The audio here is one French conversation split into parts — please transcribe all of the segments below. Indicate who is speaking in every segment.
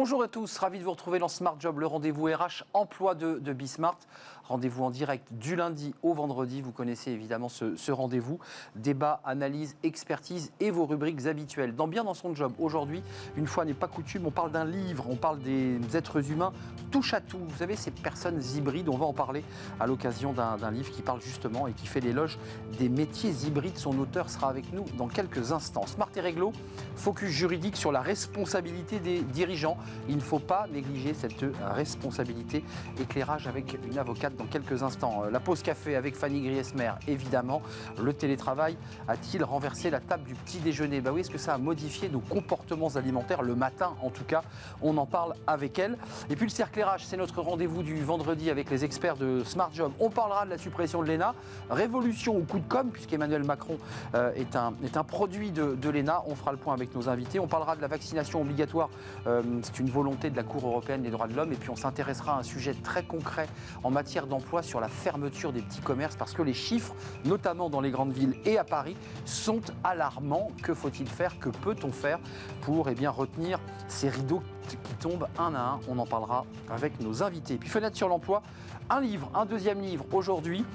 Speaker 1: Bonjour à tous, ravi de vous retrouver dans Smart Job, le rendez-vous RH emploi de Bismart. Rendez-vous en direct du lundi au vendredi. Vous connaissez évidemment ce rendez-vous. Débat, analyse, expertise et vos rubriques habituelles. Bien dans son job, aujourd'hui, une fois n'est pas coutume, on parle d'un livre, on parle des êtres humains touche à tout. Vous savez, ces personnes hybrides, on va en parler à l'occasion d'un livre qui parle justement et qui fait l'éloge des métiers hybrides. Son auteur sera avec nous dans quelques instants. Smart et Réglo, focus juridique sur la responsabilité des dirigeants. Il ne faut pas négliger cette responsabilité. Éclairage avec une avocate dans quelques instants. La pause café avec Fanny Griesmer, évidemment. Le télétravail a-t-il renversé la table du petit déjeuner? Oui, est-ce que ça a modifié nos comportements alimentaires le matin? En tout cas, on en parle avec elle. Et puis le cercle RH, c'est notre rendez-vous du vendredi avec les experts de Smart Job. On parlera de la suppression de l'ENA, révolution ou coup de com', puisqu'Emmanuel Macron est un produit de l'ENA. On fera le point avec nos invités. On parlera de la vaccination obligatoire. C'est une volonté de la Cour européenne des droits de l'homme. Et puis on s'intéressera à un sujet très concret en matière d'emploi sur la fermeture des petits commerces, parce que les chiffres, notamment dans les grandes villes et à Paris, sont alarmants. Que faut-il faire? Que peut-on faire pour retenir ces rideaux qui tombent un à un? On en parlera avec nos invités. Et puis fenêtre sur l'emploi, un livre, un deuxième livre aujourd'hui,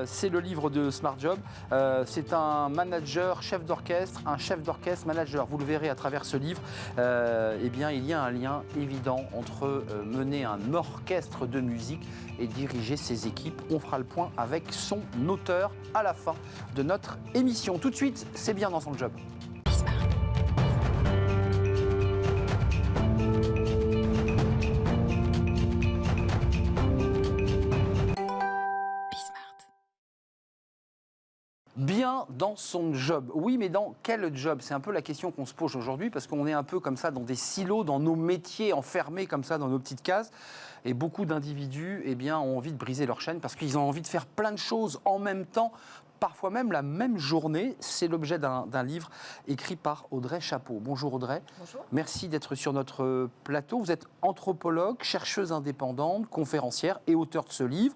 Speaker 1: c'est le livre de Smart Job. C'est un manager, chef d'orchestre, un chef d'orchestre, manager. Vous le verrez à travers ce livre. Il y a un lien évident entre mener un orchestre de musique et diriger ses équipes. On fera le point avec son auteur à la fin de notre émission. Tout de suite, c'est bien dans son job. Bien dans son job. Oui, mais dans quel job? C'est un peu la question qu'on se pose aujourd'hui, parce qu'on est un peu comme ça dans des silos, dans nos métiers, enfermés comme ça dans nos petites cases. Et beaucoup d'individus ont envie de briser leur chaîne parce qu'ils ont envie de faire plein de choses en même temps, parfois même la même journée. C'est l'objet d'un livre écrit par Audrey Chapeau. Bonjour Audrey.
Speaker 2: Bonjour.
Speaker 1: Merci d'être sur notre plateau. Vous êtes anthropologue, chercheuse indépendante, conférencière et auteur de ce livre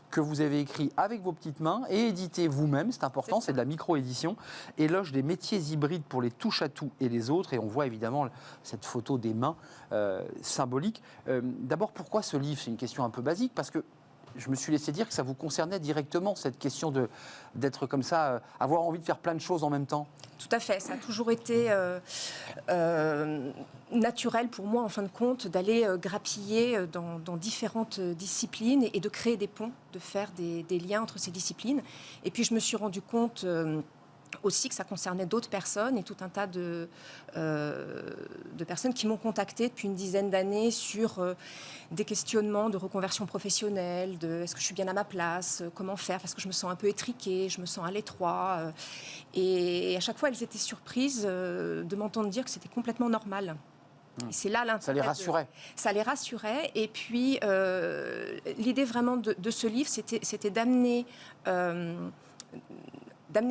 Speaker 1: que vous avez écrit avec vos petites mains et édité vous-même, c'est important, c'est de la micro-édition. Éloge des métiers hybrides pour les touche-à-tout et les autres. Et on voit évidemment cette photo des mains symbolique. D'abord, pourquoi ce livre? C'est une question un peu basique, parce que je me suis laissé dire que ça vous concernait directement, cette question d'être comme ça, avoir envie de faire plein de choses en même temps.
Speaker 2: Tout à fait, ça a toujours été naturel pour moi, en fin de compte, d'aller grappiller dans différentes disciplines et de créer des ponts, de faire des liens entre ces disciplines. Et puis je me suis rendu compte aussi que ça concernait d'autres personnes et tout un tas de personnes qui m'ont contacté depuis une dizaine d'années sur des questionnements de reconversion professionnelle, de est-ce que je suis bien à ma place, comment faire, parce que je me sens un peu étriquée, je me sens à l'étroit. Et à chaque fois, elles étaient surprises de m'entendre dire que c'était complètement normal. Et c'est là l'intérêt.
Speaker 1: Ça les rassurait.
Speaker 2: Ça les rassurait. Et puis, l'idée vraiment de ce livre, c'était d'amener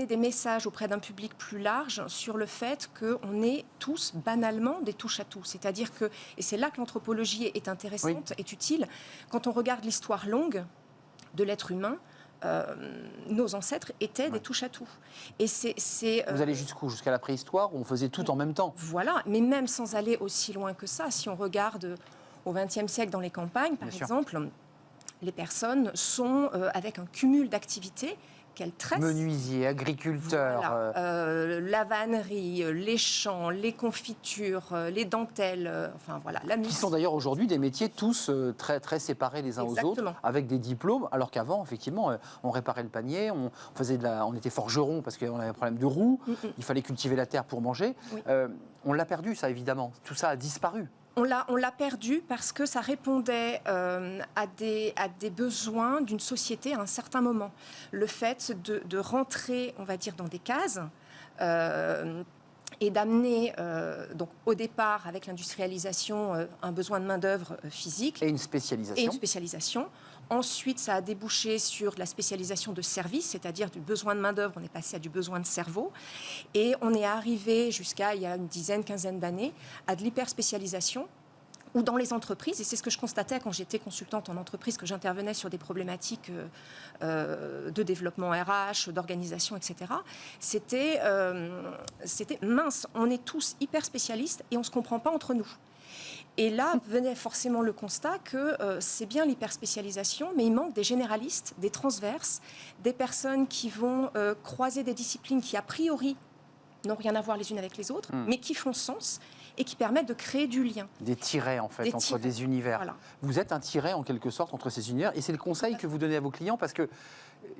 Speaker 2: des messages auprès d'un public plus large sur le fait qu'on est tous banalement des touche-à-tout. C'est-à-dire que, et c'est là que l'anthropologie est intéressante, est utile, quand on regarde l'histoire longue de l'être humain, nos ancêtres étaient des touche-à-tout. Et
Speaker 1: Vous allez jusqu'où? Jusqu'à la préhistoire, où on faisait tout en même temps?
Speaker 2: Voilà, mais même sans aller aussi loin que ça, si on regarde au XXe siècle dans les campagnes, par exemple, les personnes sont avec un cumul d'activités qu'elles tressent.
Speaker 1: Menuisier, agriculteur.
Speaker 2: Voilà. La vannerie, les champs, les confitures, les dentelles, la musique.
Speaker 1: Qui sont d'ailleurs aujourd'hui des métiers tous très, très séparés les uns aux autres, avec des diplômes, alors qu'avant, effectivement, on réparait le panier, on était forgeron parce qu'on avait un problème de roue, il fallait cultiver la terre pour manger. Oui. On l'a perdu, ça, évidemment. Tout ça a disparu.
Speaker 2: On l'a perdu parce que ça répondait à des besoins d'une société à un certain moment. Le fait de rentrer, on va dire, dans des cases et d'amener, donc au départ, avec l'industrialisation, un besoin de main-d'œuvre physique.
Speaker 1: Et une spécialisation.
Speaker 2: Ensuite, ça a débouché sur la spécialisation de services, c'est-à-dire du besoin de main-d'œuvre, on est passé à du besoin de cerveau. Et on est arrivé jusqu'à, il y a une quinzaine d'années, à de l'hyperspécialisation, ou dans les entreprises, et c'est ce que je constatais quand j'étais consultante en entreprise, que j'intervenais sur des problématiques de développement RH, d'organisation, etc. C'était mince, on est tous hyper spécialistes et on ne se comprend pas entre nous. Et là venait forcément le constat que c'est bien l'hyperspécialisation, mais il manque des généralistes, des transverses, des personnes qui vont croiser des disciplines qui, a priori, n'ont rien à voir les unes avec les autres, mais qui font sens et qui permettent de créer du lien.
Speaker 1: Des tirets, en fait, entre des univers.
Speaker 2: Voilà.
Speaker 1: Vous êtes un tiret, en quelque sorte, entre ces univers. Et c'est le conseil que vous donnez à vos clients, parce que,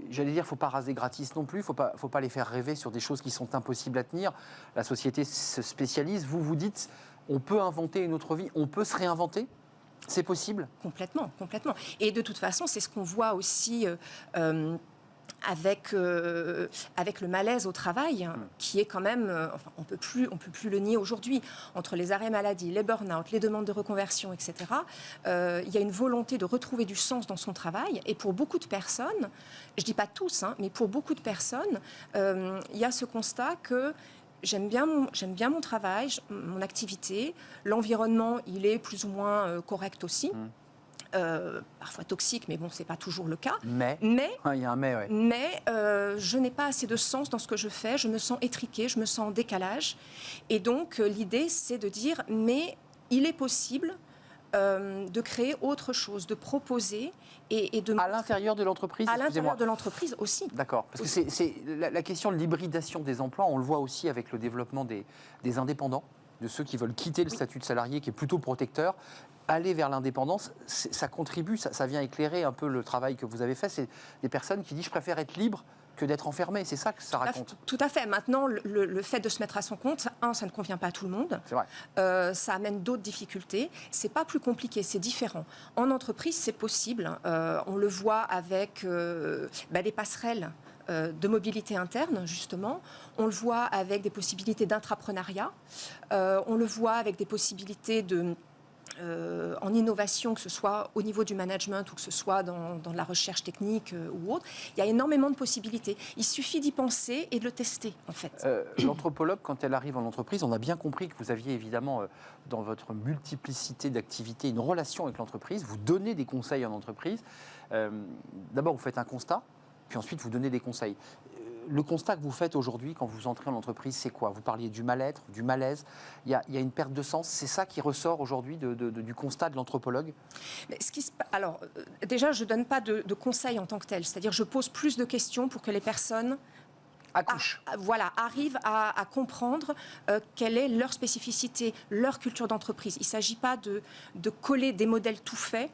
Speaker 1: j'allais dire, il ne faut pas raser gratis non plus. Il ne faut pas les faire rêver sur des choses qui sont impossibles à tenir. La société se spécialise. Vous dites, on peut inventer une autre vie, on peut se réinventer. C'est possible ?
Speaker 2: Complètement, complètement. Et de toute façon, c'est ce qu'on voit aussi... avec le malaise au travail, qui est quand même, enfin, on peut plus le nier aujourd'hui, entre les arrêts maladie, les burn-out, les demandes de reconversion, etc. Il y a une volonté de retrouver du sens dans son travail, et pour beaucoup de personnes, je dis pas tous, mais pour beaucoup de personnes, il y a ce constat que j'aime bien mon travail, mon activité, l'environnement, il est plus ou moins correct aussi. Parfois toxique, mais bon, c'est pas toujours le cas.
Speaker 1: Mais il y a un mais, ouais.
Speaker 2: Mais je n'ai pas assez de sens dans ce que je fais. Je me sens étriquée, je me sens en décalage. Et donc, l'idée, c'est de dire, mais il est possible de créer autre chose, de proposer et de...
Speaker 1: À l'intérieur de l'entreprise,
Speaker 2: à l'intérieur de l'entreprise aussi.
Speaker 1: D'accord, parce que c'est la question de l'hybridation des emplois, on le voit aussi avec le développement des indépendants, de ceux qui veulent quitter le statut de salarié qui est plutôt protecteur, aller vers l'indépendance, ça contribue, ça vient éclairer un peu le travail que vous avez fait. C'est des personnes qui disent je préfère être libre que d'être enfermé. C'est ça que ça raconte.
Speaker 2: Tout à fait. Maintenant, le fait de se mettre à son compte, ça ne convient pas à tout le monde.
Speaker 1: C'est vrai.
Speaker 2: Ça amène d'autres difficultés. C'est pas plus compliqué, c'est différent. En entreprise, c'est possible. On le voit avec des passerelles de mobilité interne, justement. On le voit avec des possibilités d'intrapreneuriat. On le voit avec des possibilités en innovation, que ce soit au niveau du management ou que ce soit dans la recherche technique ou autre. Il y a énormément de possibilités. Il suffit d'y penser et de le tester, en fait.
Speaker 1: L'anthropologue, quand elle arrive en entreprise, on a bien compris que vous aviez évidemment, dans votre multiplicité d'activités, une relation avec l'entreprise. Vous donnez des conseils en entreprise. D'abord, vous faites un constat, puis ensuite, vous donnez des conseils. Le constat que vous faites aujourd'hui quand vous entrez en entreprise, c'est quoi ? Vous parliez du mal-être, du malaise. Il y a une perte de sens. C'est ça qui ressort aujourd'hui du constat de l'anthropologue ?
Speaker 2: Alors, déjà, je ne donne pas de conseils en tant que tel. C'est-à-dire, je pose plus de questions pour que les personnes arrivent à comprendre quelle est leur spécificité, leur culture d'entreprise. Il ne s'agit pas de coller des modèles tout faits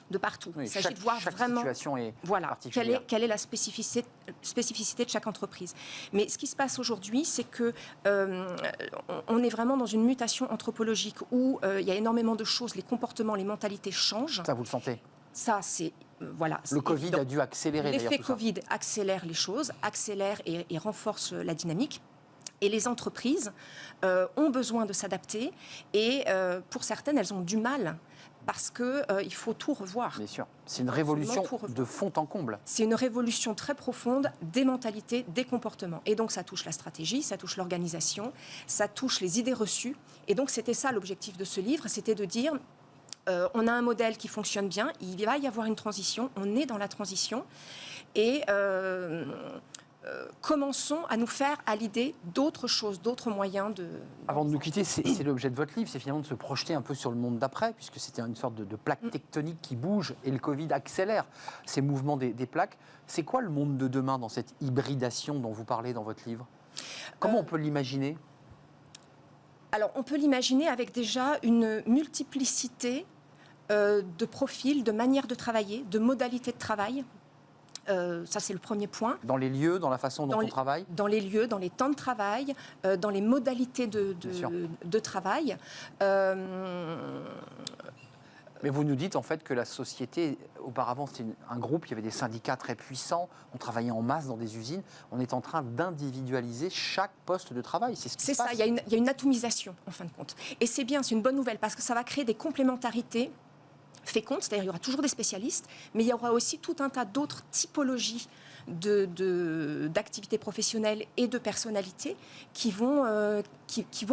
Speaker 2: de partout.
Speaker 1: Oui,
Speaker 2: il s'agit de voir
Speaker 1: chaque
Speaker 2: vraiment
Speaker 1: situation est particulière.
Speaker 2: quelle est la spécificité de chaque entreprise. Mais ce qui se passe aujourd'hui, c'est que on est vraiment dans une mutation anthropologique où il y a énormément de choses, les comportements, les mentalités changent.
Speaker 1: Ça, vous le sentez ?
Speaker 2: Ça, c'est
Speaker 1: le Covid a dû accélérer.
Speaker 2: L'effet Covid accélère les choses, accélère et renforce la dynamique. Et les entreprises ont besoin de s'adapter et pour certaines, elles ont du mal parce qu'il faut tout revoir.
Speaker 1: Bien sûr. C'est une révolution de fond en comble.
Speaker 2: C'est une révolution très profonde des mentalités, des comportements. Et donc, ça touche la stratégie, ça touche l'organisation, ça touche les idées reçues. Et donc, c'était ça l'objectif de ce livre, c'était de dire, on a un modèle qui fonctionne bien, il va y avoir une transition, on est dans la transition. Et... commençons à nous faire à l'idée d'autres choses, d'autres moyens de...
Speaker 1: Avant de nous quitter, c'est l'objet de votre livre, c'est finalement de se projeter un peu sur le monde d'après, puisque c'était une sorte de plaque tectonique qui bouge, et le Covid accélère ces mouvements des plaques. C'est quoi le monde de demain dans cette hybridation dont vous parlez dans votre livre ? Comment on peut l'imaginer ?
Speaker 2: Alors, on peut l'imaginer avec déjà une multiplicité de profils, de manières de travailler, de modalités de travail. Ça, c'est le premier point.
Speaker 1: Dans les lieux, dans la façon dont on travaille ?
Speaker 2: Dans les lieux, dans les temps de travail, dans les modalités de travail.
Speaker 1: Mais vous nous dites en fait que la société, auparavant c'était un groupe, il y avait des syndicats très puissants, on travaillait en masse dans des usines, on est en train d'individualiser chaque poste de travail. C'est ce qui se passe.
Speaker 2: C'est ça, il y a une atomisation en fin de compte. Et c'est bien, c'est une bonne nouvelle parce que ça va créer des complémentarités fécondes, c'est-à-dire il y aura toujours des spécialistes, mais il y aura aussi tout un tas d'autres typologies d'activités professionnelles et de personnalités qui vont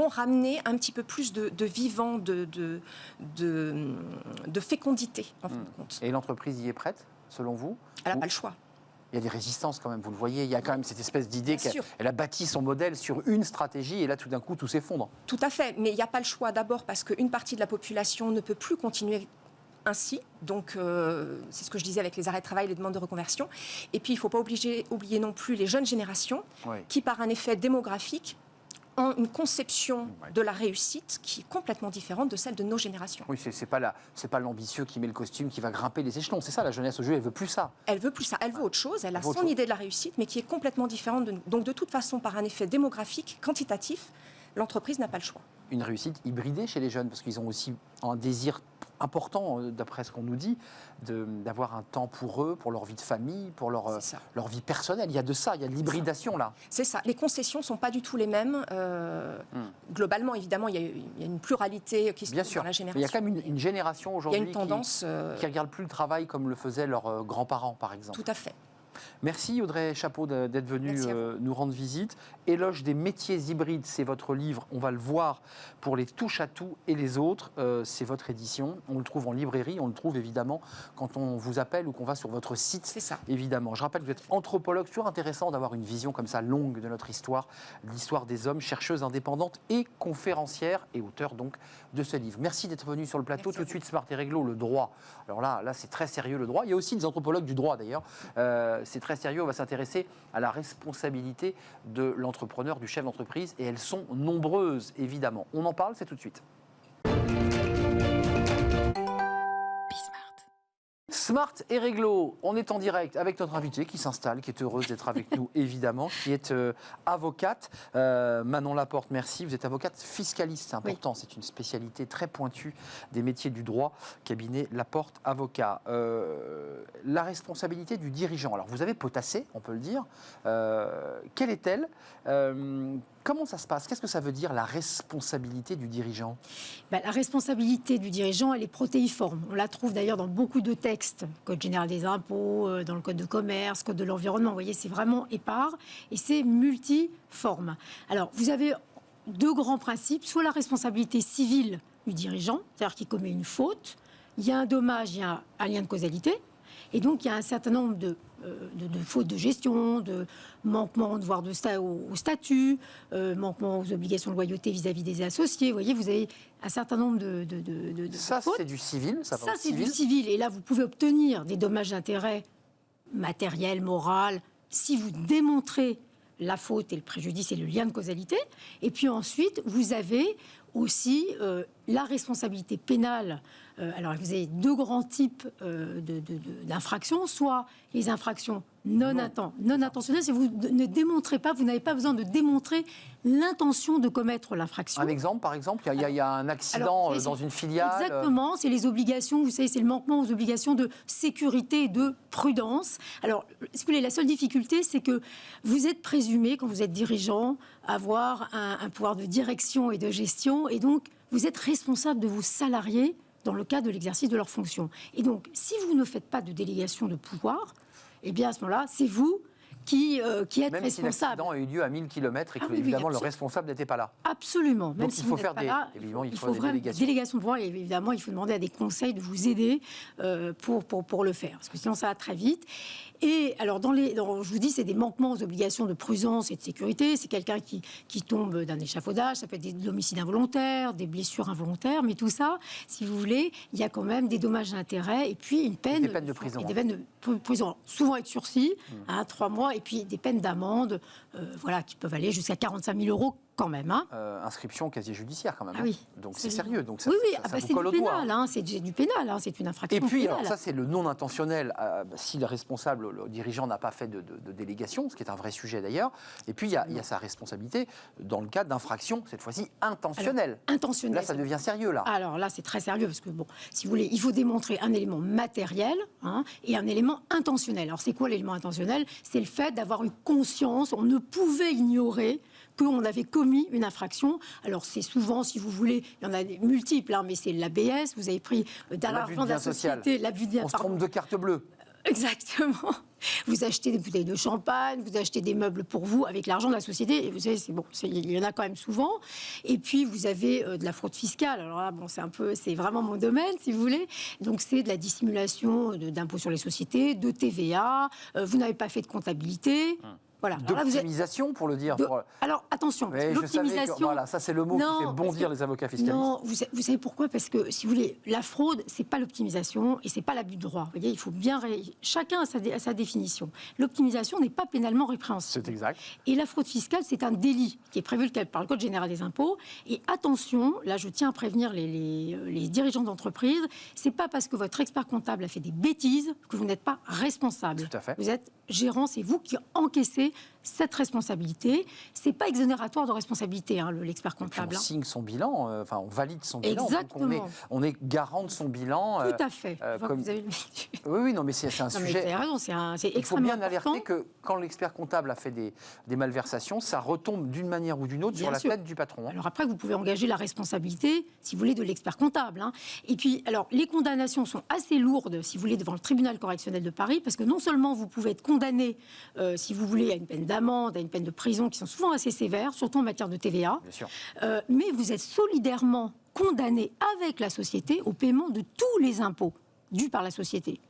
Speaker 2: ramener un petit peu plus de vivant, de fécondité, en fin de compte.
Speaker 1: Et l'entreprise y est prête, selon vous ?
Speaker 2: Elle n'a pas le choix.
Speaker 1: Il y a des résistances quand même, vous le voyez. Il y a quand même cette espèce d'idée
Speaker 2: Bien sûr.
Speaker 1: qu'elle a bâti son modèle sur une stratégie et là, tout d'un coup, tout s'effondre.
Speaker 2: Tout à fait, mais il n'y a pas le choix d'abord parce qu'une partie de la population ne peut plus continuer ainsi. Donc, c'est ce que je disais avec les arrêts de travail, les demandes de reconversion. Et puis, il ne faut pas oublier non plus les jeunes générations qui, par un effet démographique, ont une conception de la réussite qui est complètement différente de celle de nos générations.
Speaker 1: Oui, c'est pas l'ambitieux qui met le costume, qui va grimper les échelons. C'est ça, la jeunesse aujourd'hui, elle veut plus ça.
Speaker 2: Elle veut plus ça, elle veut autre chose, elle a son idée de la réussite, mais qui est complètement différente. Donc de toute façon, par un effet démographique, quantitatif, l'entreprise n'a pas le choix.
Speaker 1: Une réussite hybridée chez les jeunes, parce qu'ils ont aussi un désir important, d'après ce qu'on nous dit, d'avoir un temps pour eux, pour leur vie de famille, pour leur vie personnelle. Il y a de ça, il y a de l'hybridation là.
Speaker 2: C'est ça. Les concessions ne sont pas du tout les mêmes. Globalement, évidemment, il y a une pluralité qui se trouve dans la génération.
Speaker 1: Mais il y a quand même une génération aujourd'hui
Speaker 2: qui
Speaker 1: ne regarde plus le travail comme le faisaient leurs grands-parents, par exemple.
Speaker 2: Tout à fait.
Speaker 1: Merci Audrey Chapeau d'être venue nous rendre visite. Éloge des métiers hybrides, c'est votre livre. On va le voir pour les touches à tout et les autres. C'est votre édition. On le trouve en librairie. On le trouve évidemment quand on vous appelle ou qu'on va sur votre site.
Speaker 2: C'est ça.
Speaker 1: Évidemment. Je rappelle que vous êtes anthropologue. C'est toujours intéressant d'avoir une vision comme ça longue de notre histoire, l'histoire des hommes, chercheuse indépendante et conférencière et auteur donc de ce livre. Merci d'être venue sur le plateau. Tout de suite, Smart et Réglo, le droit. Alors là c'est très sérieux le droit. Il y a aussi des anthropologues du droit d'ailleurs. C'est très sérieux. On va s'intéresser à la responsabilité de l'entrepreneur, du chef d'entreprise, et elles sont nombreuses, évidemment. On en parle, c'est tout de suite. Smart et Réglo, on est en direct avec notre invitée qui s'installe, qui est heureuse d'être avec nous, évidemment, qui est avocate. Manon Laporte, merci. Vous êtes avocate fiscaliste, c'est important, oui. C'est une spécialité très pointue des métiers du droit, cabinet Laporte Avocat. La responsabilité du dirigeant, alors vous avez potassé, on peut le dire. Quelle est-elle ? Comment ça se passe ? Qu'est-ce que ça veut dire, la responsabilité du dirigeant ?
Speaker 3: La responsabilité du dirigeant, elle est protéiforme. On la trouve d'ailleurs dans beaucoup de textes. Code général des impôts, dans le code de commerce, code de l'environnement. Vous voyez, c'est vraiment épars et c'est multiforme. Alors, vous avez deux grands principes. Soit la responsabilité civile du dirigeant, c'est-à-dire qu'il commet une faute. Il y a un dommage, il y a un lien de causalité. Et donc, il y a un certain nombre de fautes de gestion, de manquements au statut, manquements aux obligations de loyauté vis-à-vis des associés. Vous voyez, vous avez un certain nombre de
Speaker 1: ça,
Speaker 3: fautes.
Speaker 1: C'est du civil, ça
Speaker 3: c'est du civil. Et là, vous pouvez obtenir des dommages d'intérêt matériels, moraux, si vous démontrez la faute et le préjudice et le lien de causalité. Et puis ensuite, vous avez aussi la responsabilité pénale. Alors, vous avez deux grands types d'infractions, soit les infractions non intentionnelles, si vous ne démontrez pas, vous n'avez pas besoin de démontrer l'intention de commettre l'infraction.
Speaker 1: Un exemple, par exemple, il y a un accident dans une filiale.
Speaker 3: Exactement, c'est les obligations, vous savez, c'est le manquement aux obligations de sécurité et de prudence. Alors, si vous voulez, la seule difficulté, c'est que vous êtes présumé, quand vous êtes dirigeant, avoir un pouvoir de direction et de gestion, et donc vous êtes responsable de vos salariés dans le cadre de l'exercice de leurs fonctions. Et donc, si vous ne faites pas de délégation de pouvoir, eh bien, à ce moment-là, c'est vous qui êtes
Speaker 1: même
Speaker 3: responsable.
Speaker 1: Si l'accident a eu lieu à 1000 km et que, évidemment, le responsable n'était pas là.
Speaker 3: Absolument.
Speaker 1: Donc,
Speaker 3: même si
Speaker 1: il faut
Speaker 3: vous
Speaker 1: faire
Speaker 3: n'êtes pas là,
Speaker 1: il faut des
Speaker 3: délégations de pouvoir. Et évidemment, il faut demander à des conseils de vous aider pour le faire. Parce que sinon, ça va très vite. Et alors, je vous dis, c'est des manquements aux obligations de prudence et de sécurité. C'est quelqu'un qui tombe d'un échafaudage. Ça peut être de l'homicide involontaire, des blessures involontaires. Mais tout ça, si vous voulez, il y a quand même des dommages d'intérêt et puis une peine.
Speaker 1: Des peines de prison.
Speaker 3: Et des peines de prison, souvent avec sursis, 3 mois, et puis des peines d'amende, qui peuvent aller jusqu'à 45 000 euros quand même.
Speaker 1: Inscription au casier judiciaire quand même.
Speaker 3: Ah oui.
Speaker 1: Donc c'est sérieux. Donc ça,
Speaker 3: oui,
Speaker 1: ça
Speaker 3: c'est du pénal. C'est du pénal. C'est une infraction.
Speaker 1: Et puis,
Speaker 3: pénale.
Speaker 1: alors ça, c'est le non intentionnel. Si le responsable, le dirigeant n'a pas fait de délégation, ce qui est un vrai sujet d'ailleurs. Et puis, il y a sa responsabilité dans le cas d'infraction, cette fois-ci intentionnelle.
Speaker 3: Intentionnelle.
Speaker 1: Là, ça devient sérieux, là.
Speaker 3: Alors là, c'est très sérieux parce que, si vous voulez, il faut démontrer un élément matériel et un élément intentionnel. Alors, c'est quoi l'élément intentionnel ? C'est le fait d'avoir eu conscience, on ne pouvait ignorer qu'on avait commis une infraction. Alors, c'est souvent, si vous voulez, il y en a des multiples, mais c'est l'ABS, vous avez pris de l'argent de la société, l'abus de bien.
Speaker 1: On se trompe de carte bleue.
Speaker 3: Exactement. Vous achetez des bouteilles de champagne, vous achetez des meubles pour vous avec l'argent de la société. Et vous savez, il y en a quand même souvent. Et puis, vous avez de la fraude fiscale. Alors là, c'est vraiment mon domaine, si vous voulez. Donc, c'est de la dissimulation d'impôts sur les sociétés, de TVA. Vous n'avez pas fait de comptabilité. Voilà.
Speaker 1: D'optimisation, pour le dire.
Speaker 3: Alors, attention, l'optimisation...
Speaker 1: Voilà, ça, c'est le mot qui fait bondir les avocats fiscalistes.
Speaker 3: Non, vous savez pourquoi? Parce que, si vous voulez, la fraude, c'est pas l'optimisation et c'est pas l'abus de droit. Vous voyez, il faut bien... Chacun a sa définition. L'optimisation n'est pas pénalement répréhensible.
Speaker 1: C'est exact.
Speaker 3: Et la fraude fiscale, c'est un délit qui est prévu par le Code général des impôts. Et attention, là, je tiens à prévenir les dirigeants d'entreprise, c'est pas parce que votre expert comptable a fait des bêtises que vous n'êtes pas responsable.
Speaker 1: Tout à fait.
Speaker 3: Vous êtes gérant, c'est vous qui encaissez cette responsabilité. C'est pas exonératoire de responsabilité, l'expert comptable.
Speaker 1: On signe son bilan, on valide son bilan.
Speaker 3: Exactement.
Speaker 1: On est garant de son bilan.
Speaker 3: Tout à fait. Vous avez...
Speaker 1: Oui, non, mais c'est un sujet.
Speaker 3: Vous avez raison, c'est extrêmement
Speaker 1: Il faut bien
Speaker 3: important.
Speaker 1: alerter que quand l'expert comptable a fait des malversations, ça retombe d'une manière ou d'une autre sur la tête du patron.
Speaker 3: Alors après, vous pouvez engager la responsabilité, si vous voulez, de l'expert comptable. Et puis, alors, les condamnations sont assez lourdes, si vous voulez, devant le tribunal correctionnel de Paris, parce que non seulement vous pouvez être condamné, si vous voulez, à une peine d'amende, à une peine de prison, qui sont souvent assez sévères, surtout en matière de TVA.
Speaker 1: Bien sûr.
Speaker 3: Mais vous êtes solidairement condamné avec la société au paiement de tous les impôts dus par la société.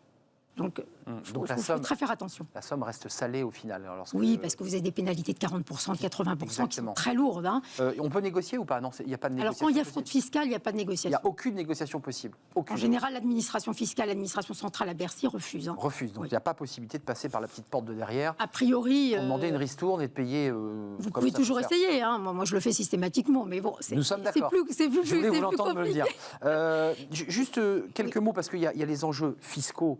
Speaker 3: Donc, il faut très faire attention.
Speaker 1: La somme reste salée au final.
Speaker 3: Oui, parce que vous avez des pénalités de 40%, de 80% qui sont très lourdes.
Speaker 1: On peut négocier ou pas? Non, il n'y a pas de négociation.
Speaker 3: Alors, quand il y a fraude fiscale, il n'y a pas de négociation.
Speaker 1: Il n'y a aucune négociation possible. Aucune.
Speaker 3: En général, l'administration fiscale, l'administration centrale à Bercy refuse.
Speaker 1: Refuse. Donc, il n'y a pas possibilité de passer par la petite porte de derrière.
Speaker 3: A priori...
Speaker 1: Pour demander une ristourne et de payer...
Speaker 3: vous pouvez toujours essayer. Moi, je le fais systématiquement. Mais bon,
Speaker 1: nous sommes d'accord. Je voulais vous l'entendre me le dire. Juste quelques mots, parce qu'il y a les enjeux fiscaux,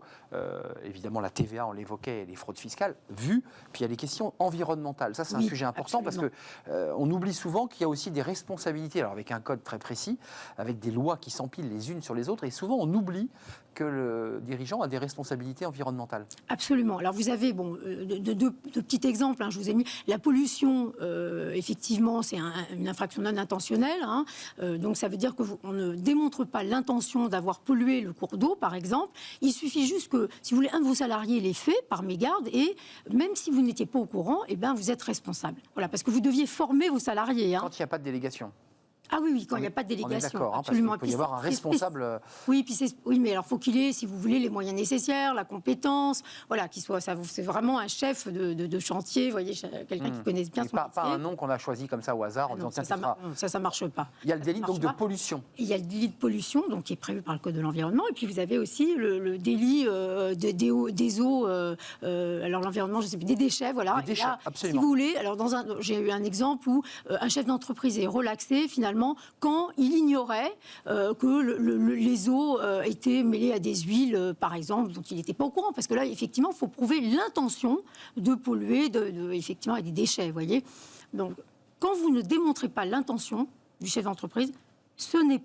Speaker 1: évidemment, la TVA, on l'évoquait, les fraudes fiscales, vues, puis il y a les questions environnementales. Ça, c'est un sujet important, absolument. Parce qu'on oublie souvent qu'il y a aussi des responsabilités, alors avec un code très précis, avec des lois qui s'empilent les unes sur les autres, et souvent on oublie que le dirigeant a des responsabilités environnementales.
Speaker 3: Absolument. Alors vous avez deux petits exemples, je vous ai mis. La pollution, effectivement, c'est une infraction non intentionnelle. Donc ça veut dire qu'on ne démontre pas l'intention d'avoir pollué le cours d'eau, par exemple. Il suffit juste que, si vous voulez, un de vos salariés l'ait fait par mégarde, et même si vous n'étiez pas au courant, vous êtes responsable. Voilà, parce que vous deviez former vos salariés.
Speaker 1: Quand il n'y a pas de délégation.
Speaker 3: Ah oui, quand il n'y a pas de délégation.
Speaker 1: On est d'accord, absolument. Parce qu'il peut y avoir un responsable.
Speaker 3: Oui, mais alors faut qu'il ait, si vous voulez, les moyens nécessaires, la compétence, voilà, qu'il soit. C'est vraiment un chef de chantier, vous voyez, quelqu'un qui connaisse bien son métier.
Speaker 1: Pas un nom qu'on a choisi comme ça au hasard en disant
Speaker 3: ça marche pas.
Speaker 1: Il y a le délit donc de pollution.
Speaker 3: Il y a le délit de pollution, donc qui est prévu par le Code de l'environnement, et puis vous avez aussi le délit des eaux. Alors l'environnement, je sais plus, des déchets, voilà.
Speaker 1: Des déchets,
Speaker 3: là,
Speaker 1: absolument.
Speaker 3: Si vous voulez, alors j'ai eu un exemple où un chef d'entreprise est relaxé finalement quand il ignorait que les eaux étaient mêlées à des huiles, par exemple, dont il n'était pas au courant. Parce que là, effectivement, il faut prouver l'intention de polluer, effectivement, à des déchets, vous voyez. Donc, quand vous ne démontrez pas l'intention du chef d'entreprise, il n'est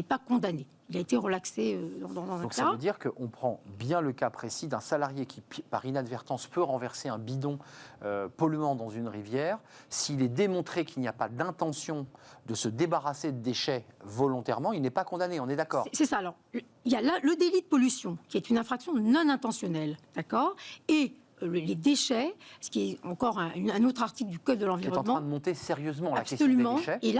Speaker 3: pas condamné. Il a été relaxé dans un cas.
Speaker 1: Donc ça veut dire qu'on prend bien le cas précis d'un salarié qui, par inadvertance, peut renverser un bidon polluant dans une rivière. S'il est démontré qu'il n'y a pas d'intention de se débarrasser de déchets volontairement, il n'est pas condamné, on est d'accord?
Speaker 3: C'est ça. Alors, il y a là le délit de pollution, qui est une infraction non intentionnelle, d'accord? Et les déchets, ce qui est encore un autre article du Code de l'environnement.
Speaker 1: Qui est en train de monter sérieusement la
Speaker 3: absolument,
Speaker 1: question des déchets.
Speaker 3: Et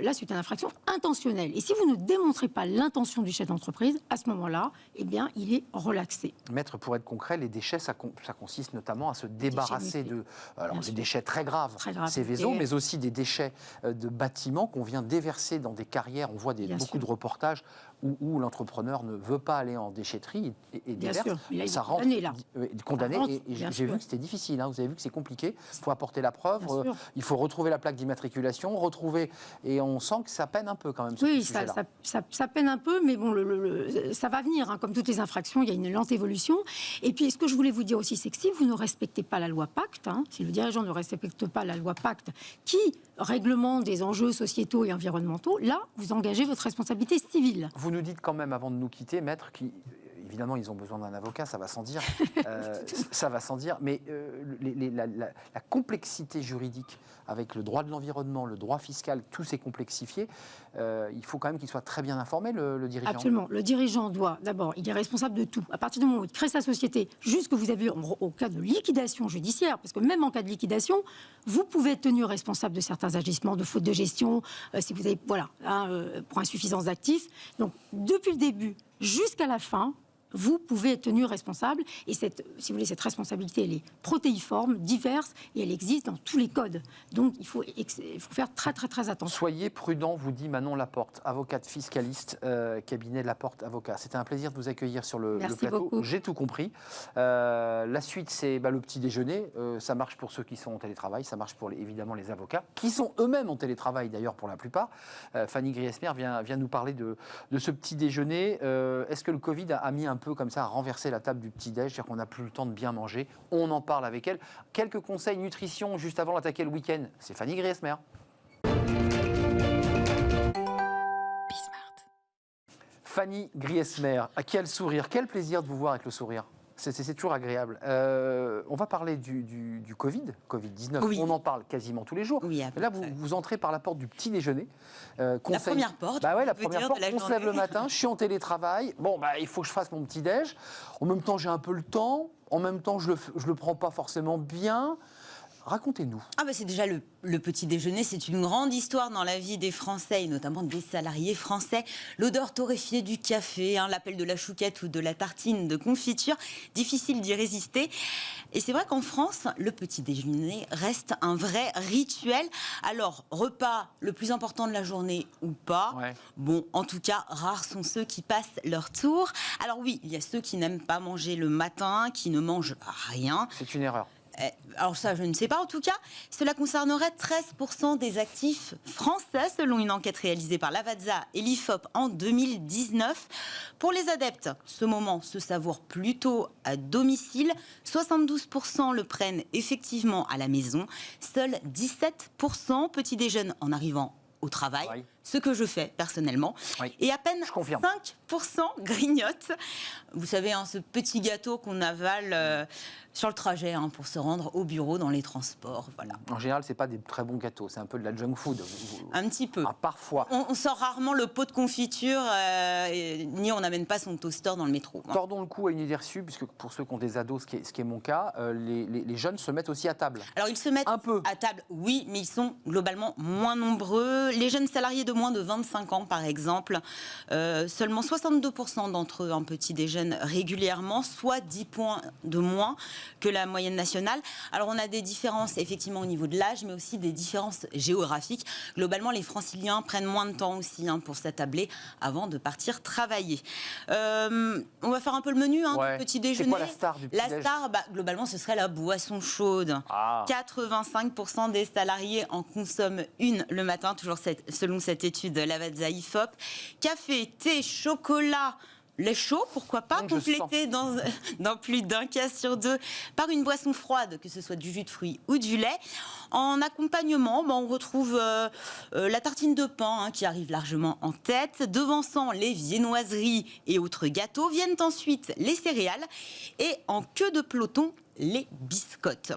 Speaker 3: là, c'est une infraction intentionnelle. Et si vous ne démontrez pas l'intention du chef d'entreprise, à ce moment-là, il est relaxé.
Speaker 1: Maître, pour être concret, les déchets, ça consiste notamment à se débarrasser des déchets très graves, Céveso, mais aussi des déchets de bâtiments qu'on vient déverser dans des carrières. On voit beaucoup de reportages où l'entrepreneur ne veut pas aller en déchetterie et déverse. Ça rentre condamné. Et j'ai vu que c'était difficile, vous avez vu que c'est compliqué. Il faut apporter la preuve, il faut retrouver la plaque d'immatriculation, et on sent que ça peine un peu quand même.
Speaker 3: Oui, ça peine un peu, mais bon, ça va venir. Comme toutes les infractions, il y a une lente évolution. Et puis, ce que je voulais vous dire aussi, c'est que si vous ne respectez pas la loi Pacte, si le dirigeant ne respecte pas la loi Pacte, qui réglemente des enjeux sociétaux et environnementaux, là, vous engagez votre responsabilité civile.
Speaker 1: Vous nous dites quand même, avant de nous quitter, Maître, qu'il évidemment, ils ont besoin d'un avocat, ça va sans dire. Ça va sans dire. Mais la complexité juridique avec le droit de l'environnement, le droit fiscal, tout s'est complexifié. Il faut quand même qu'il soit très bien informé, le dirigeant.
Speaker 3: Absolument. Le dirigeant doit, d'abord, il est responsable de tout. À partir du moment où il crée sa société, juste que vous avez au cas de liquidation judiciaire, parce que même en cas de liquidation, vous pouvez être tenu responsable de certains agissements, de faute de gestion, si vous avez, pour insuffisance d'actifs. Donc, depuis le début jusqu'à la fin, vous pouvez être tenu responsable. Et si vous voulez, cette responsabilité, elle est protéiforme, diverse, et elle existe dans tous les codes. Donc, il faut faire très, très, très attention.
Speaker 1: Soyez prudent, vous dit Manon Laporte, avocate fiscaliste, cabinet Laporte Avocat. C'était un plaisir de vous accueillir sur le plateau.
Speaker 3: Beaucoup.
Speaker 1: J'ai tout compris. La suite, c'est le petit déjeuner. Ça marche pour ceux qui sont en télétravail, ça marche pour évidemment les avocats, qui sont eux-mêmes en télétravail d'ailleurs pour la plupart. Fanny Griesmer vient nous parler de ce petit déjeuner. Est-ce que le Covid a mis un peu comme ça à renverser la table du petit-déj, c'est-à-dire qu'on n'a plus le temps de bien manger? On en parle avec elle. Quelques conseils nutrition juste avant d'attaquer le week-end. C'est Fanny Griesmer. Fanny Griesmer, quel sourire, quel plaisir de vous voir avec le sourire. C'est toujours agréable. On va parler du Covid-19.
Speaker 4: Oui.
Speaker 1: On en parle quasiment tous les jours.
Speaker 4: Oui,
Speaker 1: là, vous entrez par la porte du petit déjeuner.
Speaker 4: La première porte.
Speaker 1: Bah ouais, la première porte.
Speaker 4: On
Speaker 1: On se lève le matin, je suis en télétravail. Bon, il faut que je fasse mon petit déj. En même temps, j'ai un peu le temps. En même temps, je le prends pas forcément bien. Racontez-nous.
Speaker 4: C'est déjà le petit déjeuner, c'est une grande histoire dans la vie des Français, et notamment des salariés français. L'odeur torréfiée du café, l'appel de la chouquette ou de la tartine de confiture, difficile d'y résister. Et c'est vrai qu'en France, le petit déjeuner reste un vrai rituel. Alors, repas le plus important de la journée ou pas.
Speaker 1: Ouais.
Speaker 4: Bon, en tout cas, rares sont ceux qui passent leur tour. Alors oui, il y a ceux qui n'aiment pas manger le matin, qui ne mangent rien.
Speaker 1: C'est une erreur.
Speaker 4: Alors ça, je ne sais pas. En tout cas, cela concernerait 13% des actifs français, selon une enquête réalisée par Lavazza et l'IFOP en 2019. Pour les adeptes, ce moment se savoure plutôt à domicile. 72% le prennent effectivement à la maison. Seuls 17% petit déjeunent en arrivant au travail,
Speaker 1: Oui.
Speaker 4: ce que je fais personnellement.
Speaker 1: Oui.
Speaker 4: Et à peine
Speaker 1: Je confirme.
Speaker 4: 5% grignotent. Vous savez, ce petit gâteau qu'on avale sur le trajet pour se rendre au bureau dans les transports. Voilà.
Speaker 1: En général, c'est pas des très bons gâteaux, c'est un peu de la junk food.
Speaker 4: Un petit peu.
Speaker 1: Parfois.
Speaker 4: On sort rarement le pot de confiture, ni on n'amène pas son toaster dans le métro.
Speaker 1: Tordons le cou à une idée reçue, puisque pour ceux qui ont des ados, ce qui est mon cas, les jeunes se mettent aussi à table.
Speaker 4: Alors, ils se mettent
Speaker 1: Un peu.
Speaker 4: à table, oui, mais ils sont globalement moins nombreux. Les jeunes salariés de moins de 25 ans, par exemple, seulement 62% d'entre eux en petit déjeunent régulièrement, soit 10 points de moins que la moyenne nationale. Alors, on a des différences, effectivement, au niveau de l'âge, mais aussi des différences géographiques. Globalement, les franciliens prennent moins de temps aussi pour s'attabler avant de partir travailler. On va faire un peu le menu du petit déjeuner.
Speaker 1: C'est quoi la star du petit déjeuner ?
Speaker 4: La star, globalement, ce serait la boisson chaude. 85% des salariés en consomment une le matin, toujours selon cette étude Lavazza IFOP. Café, thé, chocolat, lait chaud, pourquoi pas, complété dans plus d'un cas sur deux par une boisson froide, que ce soit du jus de fruits ou du lait. En accompagnement, on retrouve la tartine de pain qui arrive largement en tête. Devançant les viennoiseries et autres gâteaux, viennent ensuite les céréales et en queue de peloton, les biscottes.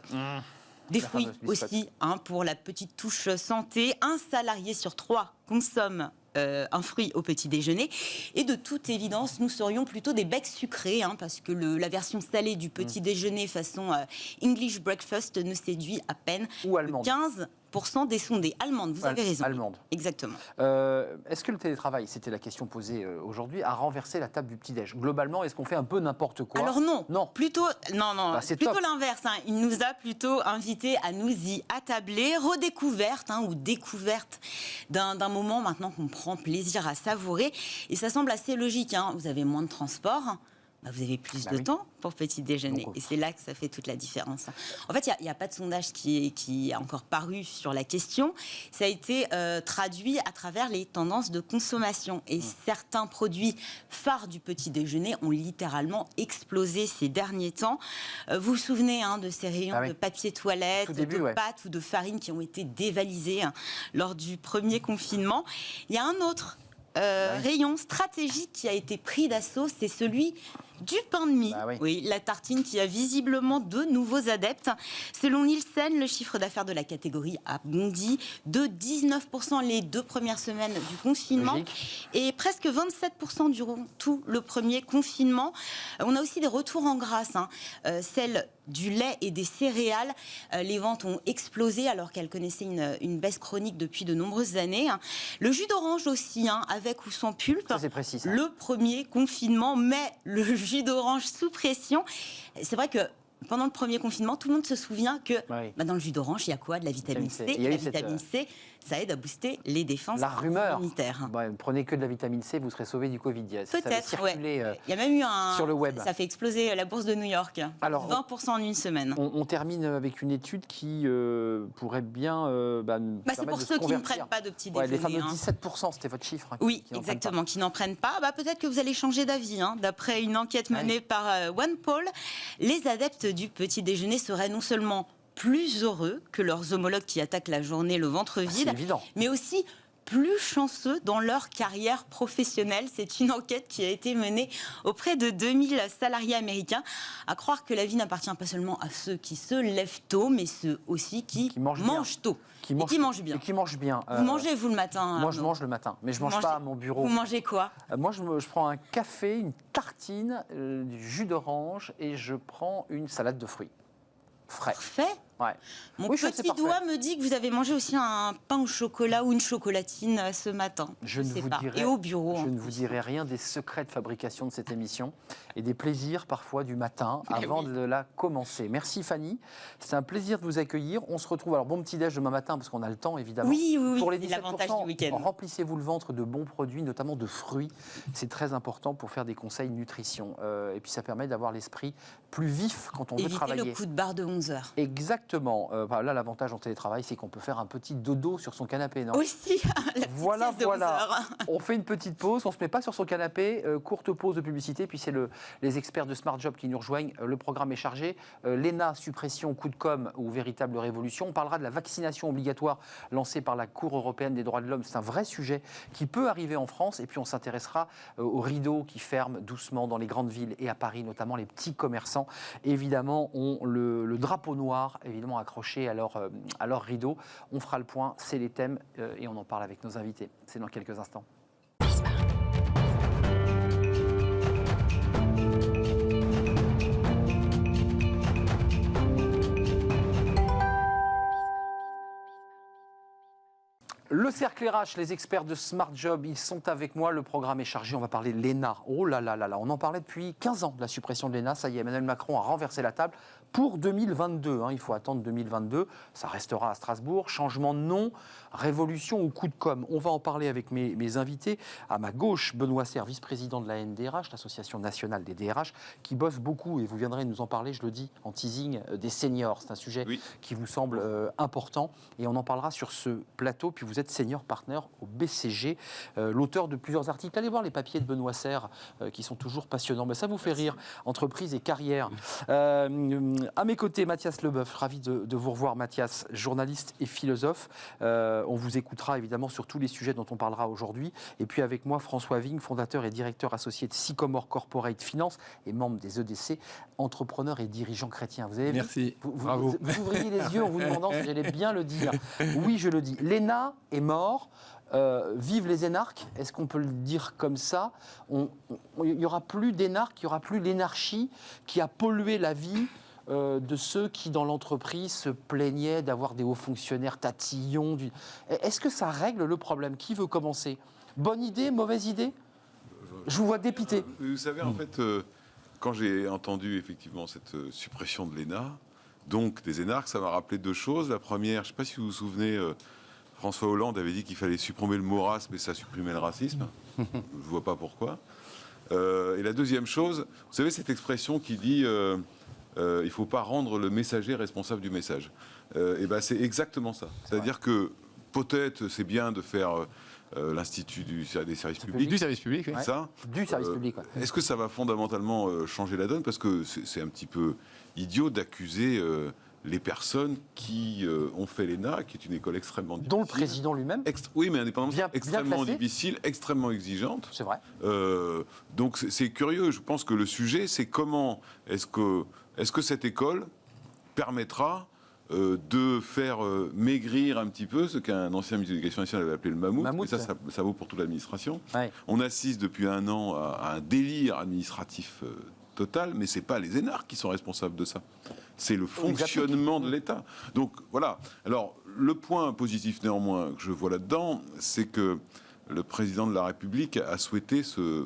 Speaker 4: Des fruits aussi, pour la petite touche santé. Un salarié sur 3 consomme un fruit au petit déjeuner. Et de toute évidence, nous serions plutôt des becs sucrés, parce que la version salée du petit déjeuner façon English breakfast ne séduit à peine 15% des sondés. Allemande, vous avez raison.
Speaker 1: Allemande.
Speaker 4: Exactement.
Speaker 1: Est-ce que le télétravail, c'était la question posée aujourd'hui, a renversé la table du petit-déj ? Globalement, est-ce qu'on fait un peu n'importe quoi ?
Speaker 4: Alors non.
Speaker 1: Non.
Speaker 4: Plutôt
Speaker 1: top.
Speaker 4: l'inverse. Il nous a plutôt invités à nous y attabler, redécouverte ou découverte d'un moment maintenant qu'on prend plaisir à savourer. Et ça semble assez logique. Vous avez moins de transport. Vous avez plus de temps pour petit déjeuner. Et c'est là que ça fait toute la différence. En fait, il n'y a pas de sondage qui a encore paru sur la question. Ça a été traduit à travers les tendances de consommation. Et certains produits phares du petit déjeuner ont littéralement explosé ces derniers temps. Vous vous souvenez de ces rayons de papier toilette, de pâtes ou de farine qui ont été dévalisés lors du premier confinement. Il y a un autre rayon stratégique qui a été pris d'assaut, c'est celui du pain de mie.
Speaker 1: Bah oui.
Speaker 4: Oui, la tartine qui a visiblement de nouveaux adeptes. Selon Nielsen, le chiffre d'affaires de la catégorie a bondi de 19% les 2 premières semaines du confinement.
Speaker 1: Logique.
Speaker 4: Et presque 27% durant tout le premier confinement. On a aussi des retours en grâce, celles du lait et des céréales. Les ventes ont explosé alors qu'elles connaissaient une baisse chronique depuis de nombreuses années. Le jus d'orange aussi, avec ou sans pulpe.
Speaker 1: Ça, c'est précis, ça.
Speaker 4: Le premier confinement met le jus d'orange sous pression. C'est vrai que pendant le premier confinement, tout le monde se souvient que dans le jus d'orange, il y a quoi? De la vitamine C. Et la vitamine C, ça aide à booster les défenses immunitaires.
Speaker 1: Prenez que de la vitamine C, vous serez sauvé du Covid.
Speaker 4: Peut-être, il y a même eu
Speaker 1: sur le web.
Speaker 4: Ça fait exploser la bourse de New York. Alors, 20% en une semaine.
Speaker 1: On termine avec une étude qui pourrait bien
Speaker 4: c'est pour ceux qui ne prennent pas de petit déjeuner.
Speaker 1: Les fameux 17%, c'était votre chiffre.
Speaker 4: Oui, exactement, qui n'en prennent pas. Peut-être que vous allez changer d'avis. D'après une enquête menée par OnePoll, les adeptes du petit déjeuner seraient non seulement plus heureux que leurs homologues qui attaquent la journée le ventre vide, mais aussi plus chanceux dans leur carrière professionnelle. C'est une enquête qui a été menée auprès de 2000 salariés américains. À croire que la vie n'appartient pas seulement à ceux qui se lèvent tôt, mais ceux aussi qui mangent tôt. Qui mangent bien.
Speaker 1: Et qui mangent bien.
Speaker 4: Vous mangez, vous, le matin?
Speaker 1: Moi, je mange le matin, mais je ne mange pas à mon bureau.
Speaker 4: Vous mangez quoi?
Speaker 1: Moi, je prends un café, une tartine, du jus d'orange et je prends une salade de fruits frais.
Speaker 4: Parfait.
Speaker 1: Ouais.
Speaker 4: Mon petit doigt me dit que vous avez mangé aussi un pain au chocolat ou une chocolatine ce matin.
Speaker 1: Je ne vous dirai,
Speaker 4: et au bureau.
Speaker 1: Je ne vous dirai rien des secrets de fabrication de cette émission et des plaisirs parfois du matin avant de la commencer. Merci Fanny, c'est un plaisir de vous accueillir. On se retrouve, alors bon petit déj demain matin parce qu'on a le temps évidemment.
Speaker 4: Oui,
Speaker 1: pour les 17%,
Speaker 4: l'avantage du week-end.
Speaker 1: Remplissez-vous le ventre de bons produits, notamment de fruits. C'est très important pour faire des conseils nutrition. Et puis ça permet d'avoir l'esprit plus vif quand on veut travailler.
Speaker 4: Éviter le coup de barre de 11h.
Speaker 1: Exactement. Là, l'avantage en télétravail, c'est qu'on peut faire un petit dodo sur son canapé, non?
Speaker 4: Aussi,
Speaker 1: voilà. On fait une petite pause, on ne se met pas sur son canapé. Courte pause de publicité, puis c'est les experts de Smart Job qui nous rejoignent. Le programme est chargé. L'ENA, suppression, coup de com' ou véritable révolution. On parlera de la vaccination obligatoire lancée par la Cour européenne des droits de l'homme. C'est un vrai sujet qui peut arriver en France. Et puis on s'intéressera aux rideaux qui ferment doucement dans les grandes villes et à Paris, notamment les petits commerçants. Évidemment, ont le drapeau noir, évidemment accrochés à leur rideau. On fera le point, c'est les thèmes et on en parle avec nos invités. C'est dans quelques instants. Le cercle RH, les experts de Smart Job, ils sont avec moi. Le programme est chargé. On va parler de l'ENA. Oh là là là là. On en parlait depuis 15 ans de la suppression de l'ENA. Ça y est, Emmanuel Macron a renversé la table pour 2022. Il faut attendre 2022. Ça restera à Strasbourg. Changement de nom, révolution ou coup de com'. On va en parler avec mes invités. À ma gauche, Benoît Serre, vice-président de la NDRH, l'Association nationale des DRH, qui bosse beaucoup, et vous viendrez nous en parler, je le dis, en teasing, des seniors. C'est un sujet qui vous semble important. Et on en parlera sur ce plateau. Puis vous êtes senior partner au BCG, l'auteur de plusieurs articles. Allez voir les papiers de Benoît Serre qui sont toujours passionnants. Mais ça vous fait rire, entreprise et carrière. À mes côtés, Mathias Leboeuf, ravi de vous revoir, Mathias, journaliste et philosophe. On vous écoutera évidemment sur tous les sujets dont on parlera aujourd'hui. Et puis avec moi, François Vigne, fondateur et directeur associé de Sycomore Corporate Finance et membre des EDC, entrepreneur et dirigeant chrétien. Vous avez
Speaker 5: Merci,
Speaker 1: bravo. Vous ouvriez les yeux en vous demandant si j'allais bien le dire. Oui, je le dis. L'ENA est mort. Vive les énarques, est-ce qu'on peut le dire comme ça? Il n'y aura plus d'énarques, il n'y aura plus l'énarchie qui a pollué la vie de ceux qui, dans l'entreprise, se plaignaient d'avoir des hauts fonctionnaires tatillons. Est-ce que ça règle le problème? Qui veut commencer? Bonne idée, mauvaise idée? Je vous vois dépité.
Speaker 6: Vous savez, en fait, quand j'ai entendu effectivement cette suppression de l'ENA, donc des énarques, ça m'a rappelé deux choses. La première, je ne sais pas si vous vous souvenez... François Hollande avait dit qu'il fallait supprimer le mot race, mais ça supprimait le racisme. Je ne vois pas pourquoi. Et la deuxième chose, vous savez cette expression qui dit il ne faut pas rendre le messager responsable du message. Et ben c'est exactement ça. C'est-à-dire que peut-être c'est bien de faire l'Institut des services publics.
Speaker 5: Du service public, oui.
Speaker 6: Ça,
Speaker 1: du service public. Ouais.
Speaker 6: Est-ce que ça va fondamentalement changer la donne? Parce que c'est un petit peu idiot d'accuser les personnes qui ont fait l'ENA, qui est une école extrêmement difficile.
Speaker 1: Dont le président lui-même.
Speaker 6: Oui, mais indépendamment,
Speaker 1: Bien
Speaker 6: extrêmement
Speaker 1: classé.
Speaker 6: difficile, extrêmement exigeante.
Speaker 1: C'est vrai.
Speaker 6: Donc c'est curieux. Je pense que le sujet, c'est comment est-ce que cette école permettra de faire maigrir un petit peu ce qu'un ancien ministre de l'Éducation nationale avait appelé le mammouth. Et ça vaut pour toute l'administration.
Speaker 1: Ouais.
Speaker 6: On assiste depuis un an à un délire administratif total, mais c'est pas les énarques qui sont responsables de ça. C'est le fonctionnement de l'État. Donc voilà. Alors le point positif néanmoins que je vois là-dedans, c'est que le président de la République a souhaité se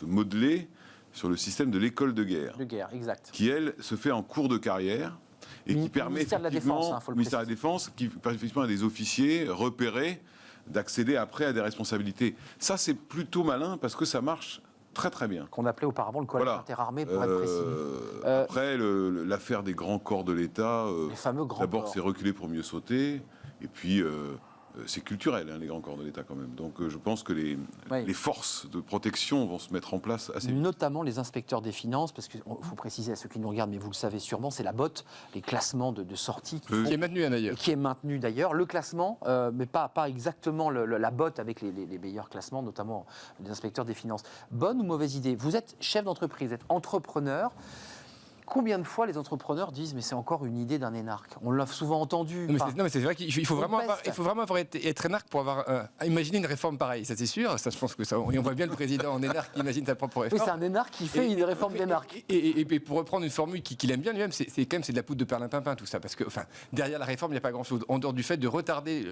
Speaker 6: modeler sur le système de l'école de guerre.
Speaker 1: De guerre, exact.
Speaker 6: Qui, elle, se fait en cours de carrière et qui permet
Speaker 1: ministère de la Défense, faut le
Speaker 6: ministère de la Défense, qui permet effectivement à des officiers repérés d'accéder après à des responsabilités. Ça, c'est plutôt malin parce que ça marche très très bien.
Speaker 1: Qu'on appelait auparavant le collège interarmé, pour être précis.
Speaker 6: Après, l'affaire des grands corps de l'État,
Speaker 1: les fameux grands
Speaker 6: d'abord
Speaker 1: corps.
Speaker 6: c'est reculer pour mieux sauter, et puis c'est culturel, hein, les grands corps de l'État quand même. Donc je pense que les forces de protection vont se mettre en place assez vite.
Speaker 1: Notamment les inspecteurs des finances, parce qu'il faut préciser à ceux qui nous regardent, mais vous le savez sûrement, c'est la BOT, les classements de sortie.
Speaker 5: Qui est maintenu d'ailleurs.
Speaker 1: Qui est maintenu d'ailleurs. Le classement, mais pas exactement la BOT avec les meilleurs classements, notamment les inspecteurs des finances. Bonne ou mauvaise idée? Vous êtes chef d'entreprise, vous êtes entrepreneur. Combien de fois les entrepreneurs disent mais c'est encore une idée d'un énarque? On l'a souvent entendu.
Speaker 5: Non, mais c'est vrai qu'il faut vraiment être énarque pour avoir imaginer une réforme pareille, ça c'est sûr. Ça, je pense que ça, on voit bien le président en énarque qui imagine sa propre réforme.
Speaker 1: Oui, c'est un énarque qui fait une réforme d'énarque.
Speaker 5: Et pour reprendre une formule qu'il aime bien lui-même, c'est quand même de la poudre de perlimpinpin tout ça, parce que derrière la réforme il n'y a pas grand-chose en dehors du fait de retarder,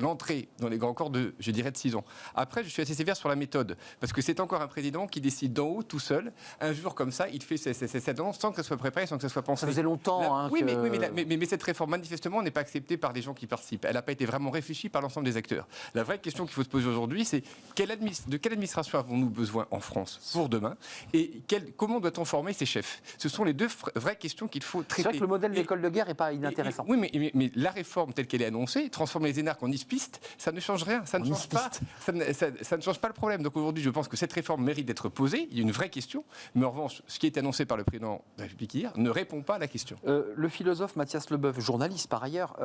Speaker 5: l'entrée dans les grands corps de 6 ans. Après, je suis assez sévère sur la méthode, parce que c'est encore un président qui décide d'en haut tout seul. Un jour comme ça, il fait cette annonce sans que ça soit préparé, sans que ça soit pensé.
Speaker 1: Ça faisait longtemps.
Speaker 5: Mais cette réforme, manifestement, n'est pas acceptée par des gens qui participent. Elle n'a pas été vraiment réfléchie par l'ensemble des acteurs. La vraie question qu'il faut se poser aujourd'hui, c'est de quelle administration avons-nous besoin en France pour demain et comment doit-on former ces chefs? Ce sont les deux vraies questions qu'il faut traiter.
Speaker 1: C'est vrai que le modèle de l'école de guerre n'est pas inintéressant.
Speaker 5: Oui, mais la réforme telle qu'elle est annoncée, transformer les énarques en ispistes, ça ne change rien. Ça ne change pas. Ça ne change pas le problème. Donc aujourd'hui, je pense que cette réforme mérite d'être posée. Il y a une vraie question. Mais en revanche, ce qui est annoncé par le président de la République hier ne répond pas à la question.
Speaker 1: Le philosophe Mathias Leboeuf, journaliste par ailleurs,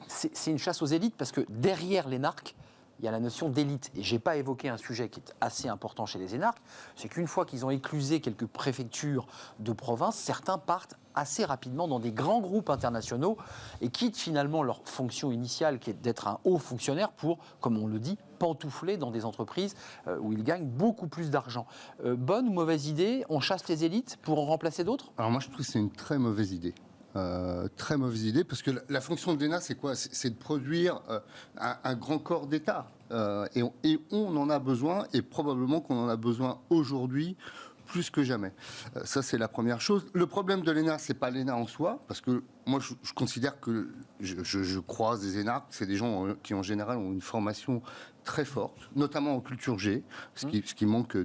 Speaker 1: c'est une chasse aux élites parce que derrière l'énarque, il y a la notion d'élite. Et je n'ai pas évoqué un sujet qui est assez important chez les énarques, c'est qu'une fois qu'ils ont éclusé quelques préfectures de province, certains partent assez rapidement dans des grands groupes internationaux et quittent finalement leur fonction initiale qui est d'être un haut fonctionnaire pour, comme on le dit, pantoufler dans des entreprises où ils gagnent beaucoup plus d'argent. Bonne ou mauvaise idée? On chasse les élites pour en remplacer d'autres?
Speaker 7: Alors moi je trouve que c'est une très mauvaise idée. Très mauvaise idée, parce que la fonction de l'ENA, c'est quoi? C'est de produire un grand corps d'État. Et on en a besoin, et probablement qu'on en a besoin aujourd'hui plus que jamais. Ça, c'est la première chose. Le problème de l'ENA, c'est pas l'ENA en soi, parce que moi, je considère que je croise des énarques, c'est des gens qui, en général, ont une formation très forte, notamment en culture G, ce qui manque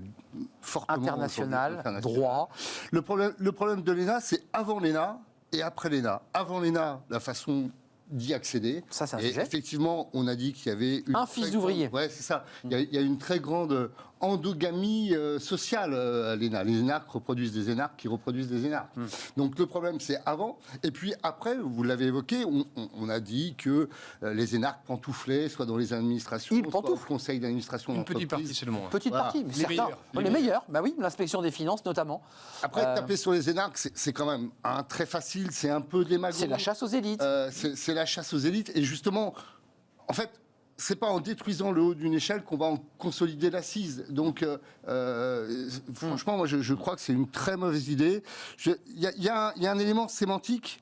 Speaker 7: fortement.
Speaker 1: International, droit.
Speaker 7: Le problème de l'ENA, c'est avant l'ENA et après l'ENA. Avant l'ENA, la façon d'y accéder.
Speaker 1: Ça, c'est un
Speaker 7: et
Speaker 1: sujet.
Speaker 7: Effectivement, on a dit qu'il y avait
Speaker 1: un fils d'ouvrier.
Speaker 7: Ouais, c'est ça. Il y a une très grande endogamie sociale à l'ENA. Les énarques reproduisent des énarques qui reproduisent des énarques. Donc le problème, c'est avant. Et puis après, vous l'avez évoqué, on a dit que les énarques pantouflaient, soit dans les administrations, soit au conseil d'administration d'entreprise.
Speaker 5: Une petite partie seulement.
Speaker 1: Petite partie, mais certains. Les meilleurs. Bah oui, l'inspection des finances notamment.
Speaker 7: Après, taper sur les énarques, c'est quand même très facile, c'est un peu démagogique.
Speaker 1: C'est la chasse aux élites.
Speaker 7: C'est la chasse aux élites. Et justement, en fait, c'est pas en détruisant le haut d'une échelle qu'on va en consolider l'assise. Donc, franchement, moi, je crois que c'est une très mauvaise idée. Il y a un élément sémantique,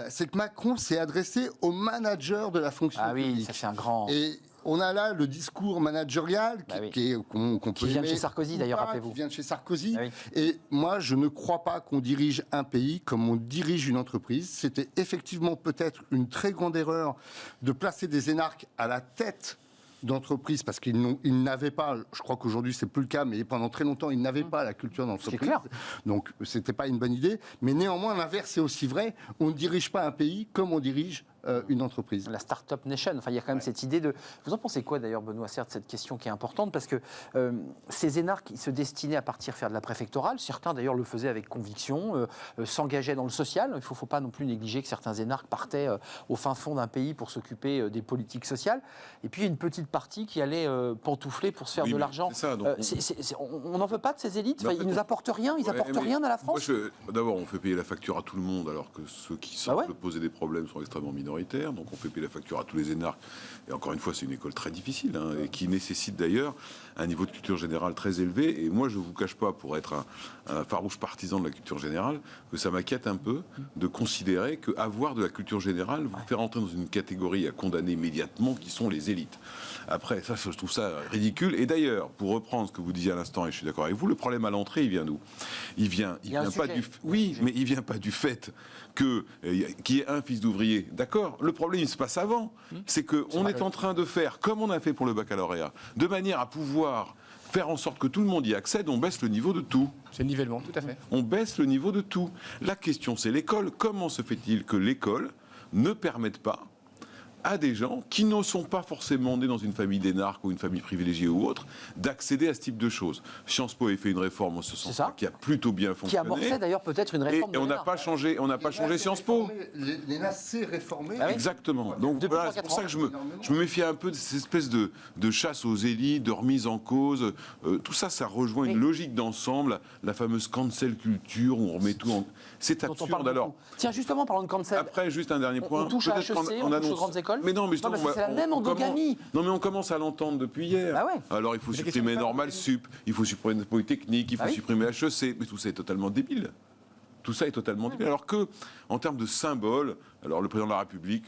Speaker 7: c'est que Macron s'est adressé aux managers de la fonction publique.
Speaker 1: Oui, ça fait un grand...
Speaker 7: Et on a là le discours managérial qu'on peut
Speaker 1: qui vient de chez Sarkozy, d'ailleurs, rappelez-vous.
Speaker 7: Qui vient de chez Sarkozy.
Speaker 1: Ah oui.
Speaker 7: Et moi, je ne crois pas qu'on dirige un pays comme on dirige une entreprise. C'était effectivement peut-être une très grande erreur de placer des énarques à la tête d'entreprises parce qu'ils n'avaient pas, je crois qu'aujourd'hui c'est plus le cas, mais pendant très longtemps ils n'avaient pas la culture d'entreprise.
Speaker 1: C'est clair.
Speaker 7: Donc c'était pas une bonne idée. Mais néanmoins l'inverse est aussi vrai. On ne dirige pas un pays comme on dirige une entreprise.
Speaker 1: La Startup Nation, enfin, il y a quand même cette idée de... Vous en pensez quoi d'ailleurs, Benoît Serre, de cette question qui est importante? Parce que ces énarques, ils se destinaient à partir faire de la préfectorale. Certains d'ailleurs le faisaient avec conviction, s'engageaient dans le social. Il ne faut pas non plus négliger que certains énarques partaient au fin fond d'un pays pour s'occuper des politiques sociales. Et puis une petite partie qui allait pantoufler pour se faire de l'argent. On n'en veut pas de ces élites? Ils ne nous apportent rien, ils n'apportent rien à la France?
Speaker 6: D'abord, on fait payer la facture à tout le monde, alors que ceux qui semblent poser des problèmes sont extrêmement minoritaires. Donc on fait payer la facture à tous les énarques. Et encore une fois, c'est une école très difficile, et qui nécessite d'ailleurs un niveau de culture générale très élevé. Et moi, je ne vous cache pas, pour être un farouche partisan de la culture générale, que ça m'inquiète un peu de considérer qu'avoir de la culture générale vous fait rentrer dans une catégorie à condamner immédiatement, qui sont les élites. Après, ça, je trouve ça ridicule. Et d'ailleurs, pour reprendre ce que vous disiez à l'instant, et je suis d'accord avec vous, le problème à l'entrée, il vient d'où? Il vient pas du... Oui, mais il vient pas du fait qu'il y ait un fils d'ouvrier. D'accord? Le problème, il se passe avant. C'est qu'on est en train de faire, comme on a fait pour le baccalauréat, de manière à pouvoir faire en sorte que tout le monde y accède, on baisse le niveau de tout.
Speaker 5: C'est le nivellement, tout à fait.
Speaker 6: On baisse le niveau de tout. La question, c'est l'école. Comment se fait-il que l'école ne permette pas à des gens qui ne sont pas forcément nés dans une famille d'énarques ou une famille privilégiée ou autre, d'accéder à ce type de choses? Sciences Po a fait une réforme en ce sens qui a plutôt bien fonctionné.
Speaker 1: Qui amorçait d'ailleurs peut-être une réforme.
Speaker 6: Et on n'a pas changé, Sciences Po.
Speaker 7: L'ENA s'est réformé.
Speaker 6: Exactement. Donc voilà, c'est pour ça que je me méfie un peu de cette espèce de chasse aux élites, de remise en cause. Tout ça, ça rejoint une logique d'ensemble, la fameuse cancel culture où on remet tout en... C'est absurde alors.
Speaker 1: Tiens, justement, parlant de cancel.
Speaker 6: Après, juste un dernier point.
Speaker 1: On touche à HEC, on touche aux grandes écoles.
Speaker 6: Mais non, mais
Speaker 1: c'est la même endogamie.
Speaker 6: Non, mais on commence à l'entendre depuis hier.
Speaker 1: Bah ouais.
Speaker 6: Alors il faut supprimer Normal Sup, il faut supprimer Polytechnique, il faut supprimer HEC, mais tout ça est totalement débile. Tout ça est totalement débile. Alors que, en termes de symbole, alors le président de la République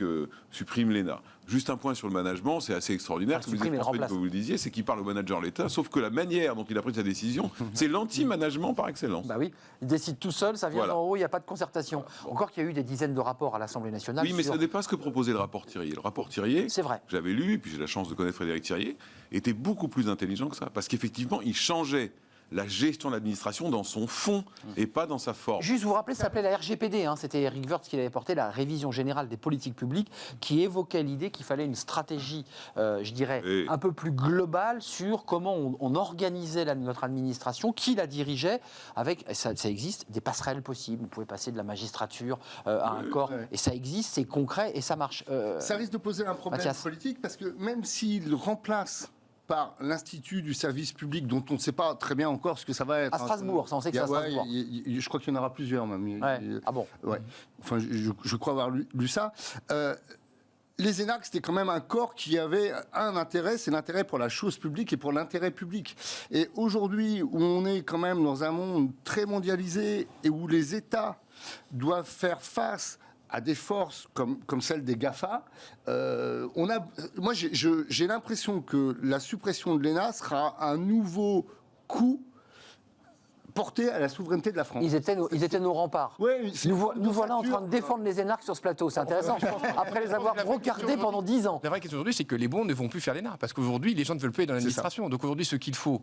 Speaker 6: supprime l'ENA. Juste un point sur le management, c'est assez extraordinaire. Ce que vous le disiez, c'est qu'il parle au manager de l'État, sauf que la manière dont il a pris sa décision, c'est l'anti-management par excellence.
Speaker 1: Bah oui, il décide tout seul, ça vient d'en haut, il n'y a pas de concertation. Encore qu'il y a eu des dizaines de rapports à l'Assemblée nationale.
Speaker 6: Oui, mais ça dépasse ce que proposait le rapport Thirier. Le rapport Thirier,
Speaker 1: c'est vrai.
Speaker 6: J'avais lu, et puis j'ai la chance de connaître Frédéric Thirier, était beaucoup plus intelligent que ça, parce qu'effectivement, il changeait la gestion de l'administration dans son fond et pas dans sa forme.
Speaker 1: Juste, vous vous rappelez, ça s'appelait la RGPD, c'était Eric Woerth qui l'avait porté, la révision générale des politiques publiques, qui évoquait l'idée qu'il fallait une stratégie, je dirais, un peu plus globale sur comment on organisait notre administration, qui la dirigeait, avec, ça existe, des passerelles possibles. Vous pouvez passer de la magistrature à un corps, et ça existe, c'est concret et ça marche.
Speaker 7: Ça risque de poser un problème politique, parce que même s'il remplace par l'Institut du service public, dont on ne sait pas très bien encore ce que ça va être.
Speaker 1: À Strasbourg, ça on sait que c'est à Strasbourg.
Speaker 7: Je crois qu'il y en aura plusieurs même.
Speaker 1: Ah bon?
Speaker 7: Ouais. Enfin, je crois avoir lu ça. Les énarques, c'était quand même un corps qui avait un intérêt, c'est l'intérêt pour la chose publique et pour l'intérêt public. Et aujourd'hui, où on est quand même dans un monde très mondialisé et où les États doivent faire face à des forces comme celle des GAFA, moi j'ai l'impression que la suppression de l'ENA sera un nouveau coup porté à la souveraineté de la France.
Speaker 1: Ils étaient nos remparts.
Speaker 7: Oui,
Speaker 1: nous voilà en train de défendre les énarques sur ce plateau. C'est intéressant. Après les avoir brocardés pendant 10 ans.
Speaker 5: La vraie question aujourd'hui, c'est que les bons ne vont plus faire l'ENA. Parce qu'aujourd'hui, les gens ne veulent plus être dans l'administration. Donc aujourd'hui, ce qu'il faut,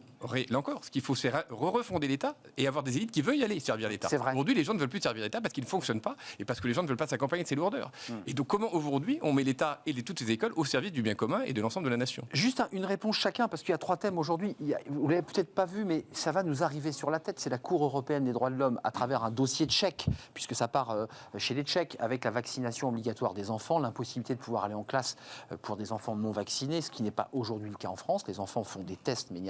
Speaker 5: là encore, ce qu'il faut, c'est refonder l'État et avoir des élites qui veulent y aller servir l'État. Aujourd'hui, les gens ne veulent plus servir l'État parce qu'il ne fonctionne pas et parce que les gens ne veulent pas s'accompagner de ses lourdeurs. Et donc comment aujourd'hui, on met l'État et toutes ces écoles au service du bien commun et de l'ensemble de la nation?
Speaker 1: Juste une réponse chacun, parce qu'il y a 3 thèmes aujourd'hui. Vous ne l'avez peut-être pas vu, mais ça va nous arriver sur la tête. C'est la Cour européenne des droits de l'homme à travers un dossier tchèque, puisque ça part chez les Tchèques, avec la vaccination obligatoire des enfants, l'impossibilité de pouvoir aller en classe pour des enfants non vaccinés, ce qui n'est pas aujourd'hui le cas en France. Les enfants font des tests, mais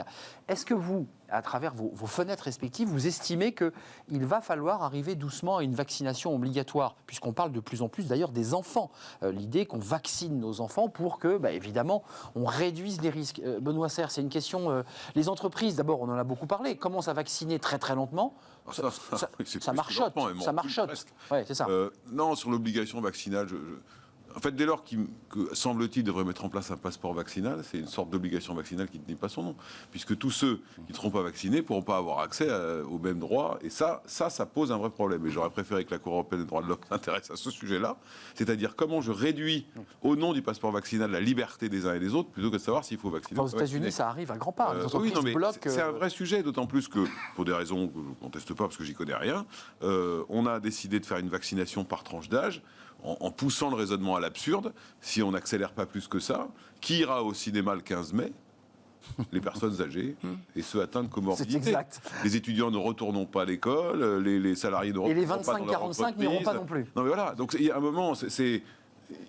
Speaker 1: est-ce que vous, à travers vos fenêtres respectives, vous estimez qu'il va falloir arriver doucement à une vaccination obligatoire, puisqu'on parle de plus en plus d'ailleurs des enfants, l'idée qu'on vaccine nos enfants pour que, évidemment, on réduise les risques. Benoît Serre, c'est une question, les entreprises, d'abord, on en a beaucoup parlé, commencent à vacciner très très lentement. Ça marchote, ça marchote. Ouais, c'est ça.
Speaker 6: Non, sur l'obligation vaccinale, en fait, dès lors que, semble-t-il, devrait mettre en place un passeport vaccinal, c'est une sorte d'obligation vaccinale qui ne dit pas son nom, puisque tous ceux qui ne seront pas vaccinés ne pourront pas avoir accès aux mêmes droits, et ça pose un vrai problème. Et j'aurais préféré que la Cour européenne des droits de l'homme s'intéresse à ce sujet-là, c'est-à-dire comment je réduis, au nom du passeport vaccinal, la liberté des uns et des autres, plutôt que de savoir s'il faut vacciner.
Speaker 1: Aux États-Unis, ça arrive à grands pas.
Speaker 6: Oui, non, mais c'est un vrai sujet, d'autant plus que, pour des raisons que je ne conteste pas, parce que j'y connais rien, on a décidé de faire une vaccination par tranche d'âge, en poussant le raisonnement à l'absurde, si on n'accélère pas plus que ça, qui ira au cinéma le 15 mai ? Les personnes âgées et ceux atteints de comorbidité.
Speaker 1: C'est exact.
Speaker 6: Les étudiants ne retourneront pas à l'école, les salariés ne retourneront pas dans leur entreprise.
Speaker 1: Et les 25-45 n'iront pas non plus.
Speaker 6: Non mais voilà, donc il y a un moment,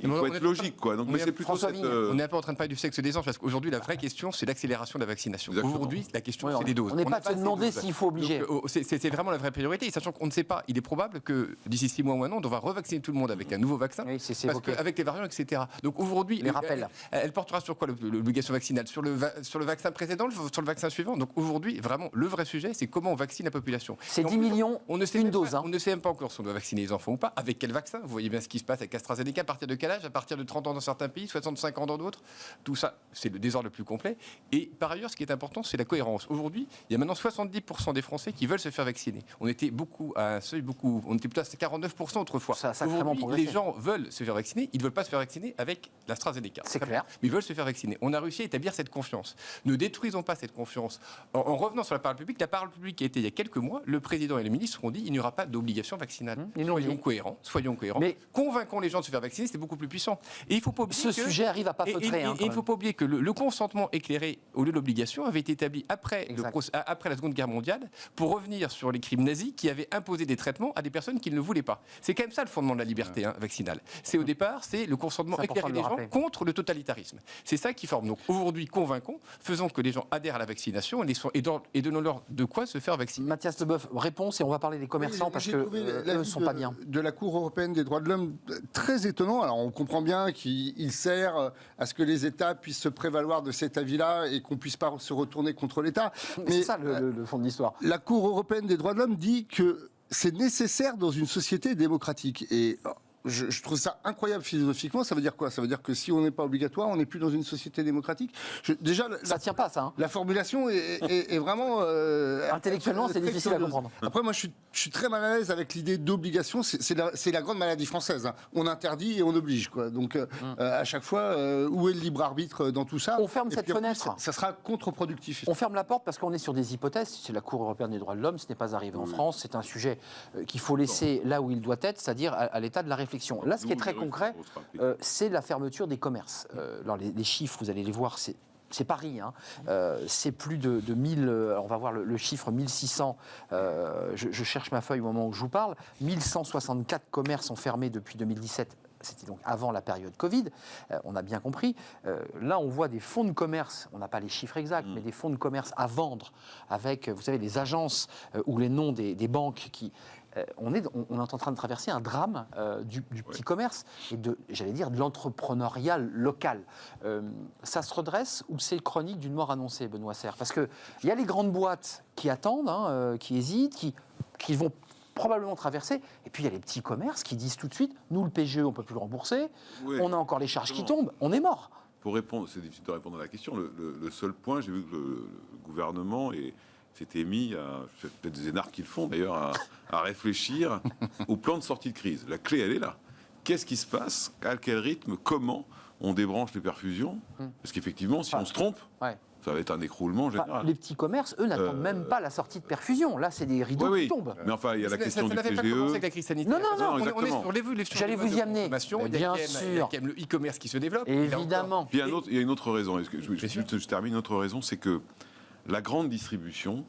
Speaker 6: il faut être logique, quoi. Donc, mais c'est plutôt
Speaker 5: On n'est pas en train de parler du sexe des anges, parce qu'aujourd'hui, la vraie question, c'est l'accélération de la vaccination. Aujourd'hui, la question, c'est les doses.
Speaker 1: On n'est pas de se demander s'il faut obliger.
Speaker 5: C'est vraiment la vraie priorité, sachant qu'on ne sait pas. Il est probable que d'ici 6 mois ou un an, on va revacciner tout le monde avec un nouveau vaccin, parce qu'avec les variants, etc. Donc aujourd'hui,
Speaker 1: les rappels.
Speaker 5: Elle portera sur quoi l'obligation vaccinale ? Sur le vaccin précédent, sur le vaccin suivant. Donc aujourd'hui, vraiment, le vrai sujet, c'est comment on vaccine la population.
Speaker 1: C'est 10 millions, une dose.
Speaker 5: On ne sait même pas encore si on doit vacciner les enfants ou pas. Avec quel vaccin ? Vous voyez bien ce qui se passe avec AstraZeneca. À partir de quel âge ? À partir de 30 ans dans certains pays, 65 ans dans d'autres. Tout ça, c'est le désordre le plus complet. Et par ailleurs, ce qui est important, c'est la cohérence. Aujourd'hui, il y a maintenant 70% des Français qui veulent se faire vacciner. On était à un seuil on était plutôt à 49% autrefois. Aujourd'hui, les gens veulent se faire vacciner, ils ne veulent pas se faire vacciner avec l'AstraZeneca.
Speaker 1: C'est clair.
Speaker 5: Mais ils veulent se faire vacciner. On a réussi à établir cette confiance. Ne détruisons pas cette confiance. En revenant sur la parole publique qui a été il y a quelques mois, le président et le ministre ont dit qu'il n'y aura pas d'obligation vaccinale. Soyons cohérents. Mais convaincons les gens de se faire vacciner, c'est beaucoup plus puissant. Et il faut pas oublier
Speaker 1: sujet arrive à pas feutrer.
Speaker 5: Et il ne faut pas oublier que le consentement éclairé au lieu de l'obligation avait été établi après la Seconde Guerre mondiale pour revenir sur les crimes nazis qui avaient imposé des traitements à des personnes qui ne le voulaient pas. C'est quand même ça le fondement de la liberté vaccinale. C'est au départ, c'est le consentement éclairé des gens contre le totalitarisme. C'est ça qui forme. Donc aujourd'hui, convaincons, faisons que les gens adhèrent à la vaccination et donnons-leur de quoi se faire vacciner.
Speaker 1: Mathias Leboeuf, réponse et on va parler des commerçants parce qu'eux ne sont pas bien.
Speaker 7: De la Cour européenne des droits de l'homme, très étonnant. Alors on comprend bien qu'il sert à ce que les États puissent se prévaloir de cet avis-là et qu'on ne puisse pas se retourner contre l'État.
Speaker 1: Mais c'est ça le fond de l'histoire.
Speaker 7: La Cour européenne des droits de l'homme dit que c'est nécessaire dans une société démocratique. Et je trouve ça incroyable philosophiquement. Ça veut dire quoi ? Ça veut dire que si on n'est pas obligatoire, on n'est plus dans une société démocratique.
Speaker 1: Ça tient pas, ça. Hein.
Speaker 7: La formulation est vraiment...
Speaker 1: intellectuellement, c'est difficile à comprendre.
Speaker 7: Après, moi, je suis très mal à l'aise avec l'idée d'obligation. C'est la grande maladie française. Hein. On interdit et on oblige, quoi. Donc, à chaque fois, où est le libre arbitre dans tout ça ?
Speaker 1: On ferme cette fenêtre.
Speaker 7: Ça sera contre-productif.
Speaker 1: On ferme la porte parce qu'on est sur des hypothèses. C'est la Cour européenne des droits de l'homme. Ce n'est pas arrivé en France. C'est un sujet qu'il faut laisser là où il doit être, c'est-à-dire à l'état de la réflexion. Là, ce qui est très concret, c'est la fermeture des commerces. Alors, les chiffres, vous allez les voir, c'est Paris, hein. C'est plus de 1000, on va voir le chiffre 1600, je cherche ma feuille au moment où je vous parle, 1164 commerces ont fermé depuis 2017. C'était donc avant la période Covid, on a bien compris. Là, on voit des fonds de commerce, on n'a pas les chiffres exacts, mais des fonds de commerce à vendre avec, vous savez, les agences ou les noms des banques qui... On est en train de traverser un drame du petit commerce et de l'entrepreneuriat local. Ça se redresse ou c'est chronique d'une mort annoncée, Benoît Serre ? Parce qu'il y a les grandes boîtes qui attendent, qui hésitent, qui vont probablement traverser. Et puis il y a les petits commerces qui disent tout de suite, nous le PGE, on ne peut plus le rembourser, on a encore les charges qui tombent, on est mort.
Speaker 6: Pour répondre, c'est difficile de répondre à la question. Le seul point, j'ai vu que le gouvernement s'était mis, peut-être des énarques qui le font d'ailleurs, à réfléchir au plan de sortie de crise. La clé, elle est là. Qu'est-ce qui se passe ? À quel rythme ? Comment on débranche les perfusions ? Parce qu'effectivement, si on se trompe, ça va être un écroulement général.
Speaker 1: Les petits commerces, eux, n'attendent même pas la sortie de perfusion. Là, c'est des rideaux qui tombent.
Speaker 6: Mais enfin, il y a la question du PGE.
Speaker 5: Ça n'avait pas commencé avec la crise sanitaire.
Speaker 1: Non,
Speaker 5: on est sur les
Speaker 1: j'allais vous y amener.
Speaker 5: Bien sûr. Il y a quand même le e-commerce qui se développe.
Speaker 1: Évidemment.
Speaker 6: Puis il y a une autre raison. Je termine. Une autre raison, c'est que la grande distribution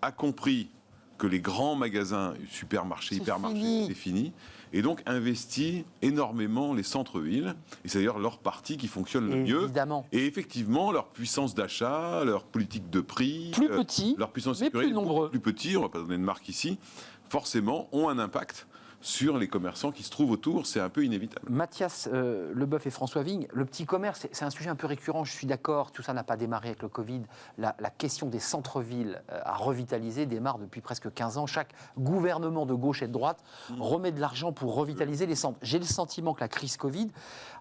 Speaker 6: a compris que les grands magasins, supermarchés, hypermarchés, c'est fini. Et donc investit énormément les centres-villes. Et c'est d'ailleurs leur partie qui fonctionne le mieux. Et effectivement, leur puissance d'achat, leur politique de prix,
Speaker 1: plus petit,
Speaker 6: leur puissance
Speaker 1: mais
Speaker 6: sécurité,
Speaker 1: plus nombreux.
Speaker 6: Plus petits, on ne va pas donner de marque ici, forcément ont un impact sur les commerçants qui se trouvent autour, c'est un peu inévitable.
Speaker 1: Mathias Leboeuf et François Vigne, le petit commerce, c'est un sujet un peu récurrent, je suis d'accord, tout ça n'a pas démarré avec le Covid. La question des centres-villes à revitaliser démarre depuis presque 15 ans. Chaque gouvernement de gauche et de droite remet de l'argent pour revitaliser les centres. J'ai le sentiment que la crise Covid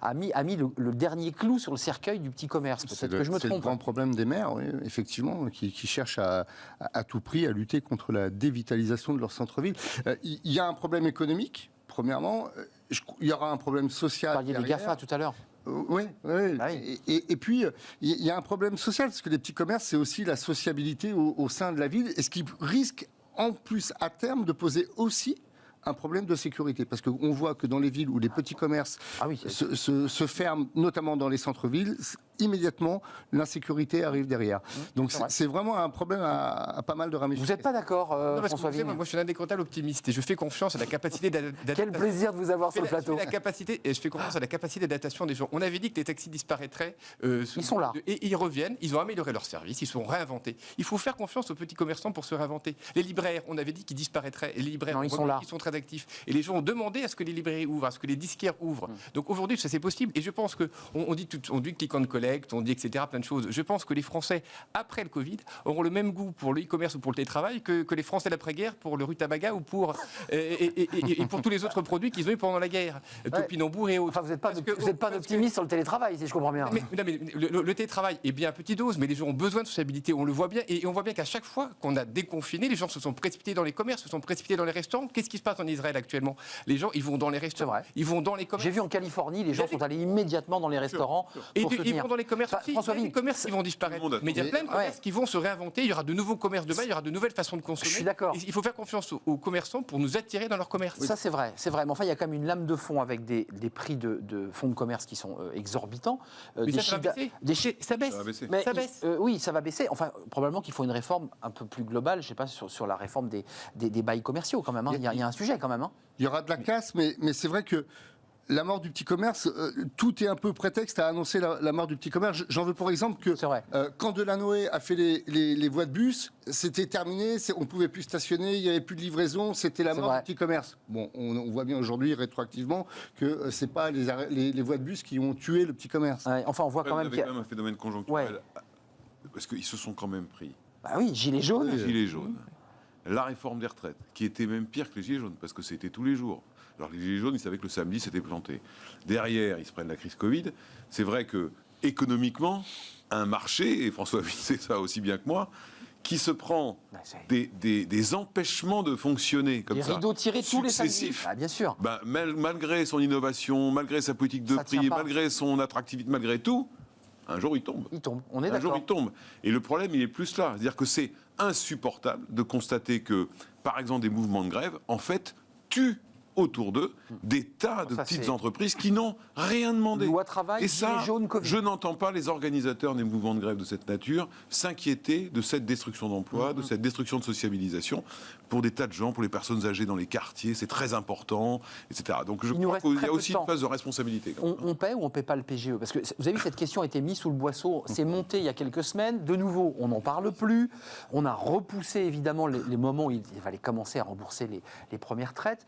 Speaker 1: a mis le dernier clou sur le cercueil du petit commerce. Peut-être que je me trompe.
Speaker 7: C'est le grand problème des maires, oui, effectivement, qui cherchent à tout prix à lutter contre la dévitalisation de leur centre-ville. Il y a un problème économique. Premièrement, il y aura un problème social.
Speaker 1: Vous parliez des GAFA tout à l'heure.
Speaker 7: Oui. Et puis, il y a un problème social, parce que les petits commerces, c'est aussi la sociabilité au sein de la ville, et ce qui risque, en plus, à terme, de poser aussi un problème de sécurité. Parce qu'on voit que dans les villes où les petits commerces se ferment, notamment dans les centres-villes, immédiatement, l'insécurité arrive derrière. Donc c'est vraiment un problème à pas mal de ramifications.
Speaker 1: Vous n'êtes pas d'accord, François Vigne?
Speaker 5: Moi, je suis un indécrottable optimiste et je fais confiance à la capacité d'adaptation.
Speaker 1: Quel plaisir de vous avoir sur le plateau.
Speaker 5: Je fais confiance à la capacité d'adaptation des gens. On avait dit que les taxis disparaîtraient.
Speaker 1: Ils sont là.
Speaker 5: Et ils reviennent, ils ont amélioré leur service, ils sont réinventés. Il faut faire confiance aux petits commerçants pour se réinventer. Les libraires, on avait dit qu'ils disparaîtraient. Et les libraires,
Speaker 1: ils sont là.
Speaker 5: Ils sont très actifs. Et les gens ont demandé à ce que les librairies ouvrent, à ce que les disquaires ouvrent. Donc aujourd'hui, ça c'est possible. Et je pense que on dit click and collect, on dit etc. Plein de choses. Je pense que les Français, après le Covid, auront le même goût pour le e-commerce ou pour le télétravail que les Français d'après-guerre pour le rutabaga ou pour et pour tous les autres produits qu'ils ont eu pendant la guerre, topinambour et autres.
Speaker 1: Enfin, vous n'êtes pas un optimiste sur le télétravail, si je comprends bien.
Speaker 5: Mais le télétravail est bien à petite dose, mais les gens ont besoin de sociabilité. On le voit bien, et on voit bien qu'à chaque fois qu'on a déconfiné, les gens se sont précipités dans les commerces, se sont précipités dans les restaurants. Qu'est-ce qui se passe en Israël actuellement? Les gens, ils vont dans les restaurants, ils vont dans les commerces.
Speaker 1: J'ai vu en Californie, les gens sont allés immédiatement dans les restaurants pour se
Speaker 5: ils vont dans les commerces aussi.
Speaker 1: François Vigne,
Speaker 5: les commerces, ils vont disparaître. Mais il y a plein de commerces qui vont se réinventer. Il y aura de nouveaux commerces demain, il y aura de nouvelles façons de consommer.
Speaker 1: Je suis d'accord.
Speaker 5: Il faut faire confiance aux commerçants pour nous attirer dans leur commerce.
Speaker 1: Ça, c'est vrai. Mais enfin, il y a quand même une lame de fond avec des prix de fonds de commerce qui sont exorbitants.
Speaker 5: Mais ça va baisser. Ça baisse.
Speaker 1: Mais
Speaker 5: ça baisse.
Speaker 1: Oui, ça va baisser. Enfin, probablement qu'il faut une réforme un peu plus globale, je ne sais pas, sur la réforme des bails commerciaux quand même. Il y a un sujet quand même.
Speaker 7: Il y aura de la casse, mais c'est vrai que la mort du petit commerce, tout est un peu prétexte à annoncer la mort du petit commerce. J'en veux pour exemple que quand Delanoë a fait les voies de bus, c'était terminé, on ne pouvait plus stationner, il n'y avait plus de livraison, c'était la mort du petit commerce. Bon, on voit bien aujourd'hui, rétroactivement, que ce n'est pas les voies de bus qui ont tué le petit commerce.
Speaker 1: Enfin, on voit quand même qu'il y a
Speaker 6: un phénomène conjoncturel, parce qu'ils se sont quand même pris.
Speaker 1: Bah oui, gilets jaunes.
Speaker 6: Gilets jaunes. La réforme des retraites, qui était même pire que les gilets jaunes, parce que c'était tous les jours. Alors les gilets jaunes, ils savaient que le samedi, c'était planté. Derrière, ils se prennent la crise Covid. C'est vrai que économiquement, un marché, et François Vigne sait ça aussi bien que moi, qui se prend des empêchements de fonctionner comme ça.
Speaker 1: Les rideaux tirés tous les samedis. Bien sûr.
Speaker 6: Malgré son innovation, malgré sa politique de prix, malgré son attractivité, malgré tout, un jour, il tombe.
Speaker 1: On est d'accord.
Speaker 6: Un jour, il tombe. Et le problème, il est plus là. C'est-à-dire que c'est insupportable de constater que, par exemple, des mouvements de grève, en fait, tuent autour d'eux des tas de petites entreprises qui n'ont rien demandé.
Speaker 1: Loi travail,
Speaker 6: et ça,
Speaker 1: gilets jaunes, Covid.
Speaker 6: Je n'entends pas les organisateurs des mouvements de grève de cette nature s'inquiéter de cette destruction d'emplois, de cette destruction de sociabilisation pour des tas de gens, pour les personnes âgées dans les quartiers, c'est très important, etc. Donc je crois qu'il y a aussi une phase de responsabilité.
Speaker 1: On paie ou on ne paie pas le PGE? Parce que vous avez vu, cette question a été mise sous le boisseau, c'est monté il y a quelques semaines, de nouveau, on n'en parle plus, on a repoussé évidemment les moments où il fallait commencer à rembourser les premières traites.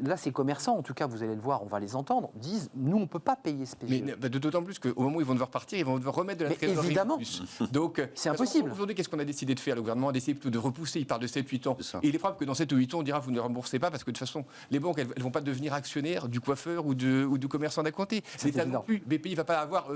Speaker 1: Là, ces commerçants, en tout cas, vous allez le voir, on va les entendre, disent, nous, on ne peut pas payer ce PGE.
Speaker 5: Mais d'autant plus qu'au moment où ils vont devoir partir, ils vont devoir remettre de la trésorerie.
Speaker 1: Évidemment.
Speaker 5: Donc,
Speaker 1: c'est impossible.
Speaker 5: Aujourd'hui, qu'est-ce qu'on a décidé de faire? Le gouvernement a décidé plutôt de repousser, il parle de 7-8 ans. Et il est probable que dans 7 ou 8 ans, on dira, vous ne remboursez pas, parce que de toute façon, les banques, elles ne vont pas devenir actionnaires du coiffeur ou du commerçant d'à côté. L'État non plus. BPI ne va pas avoir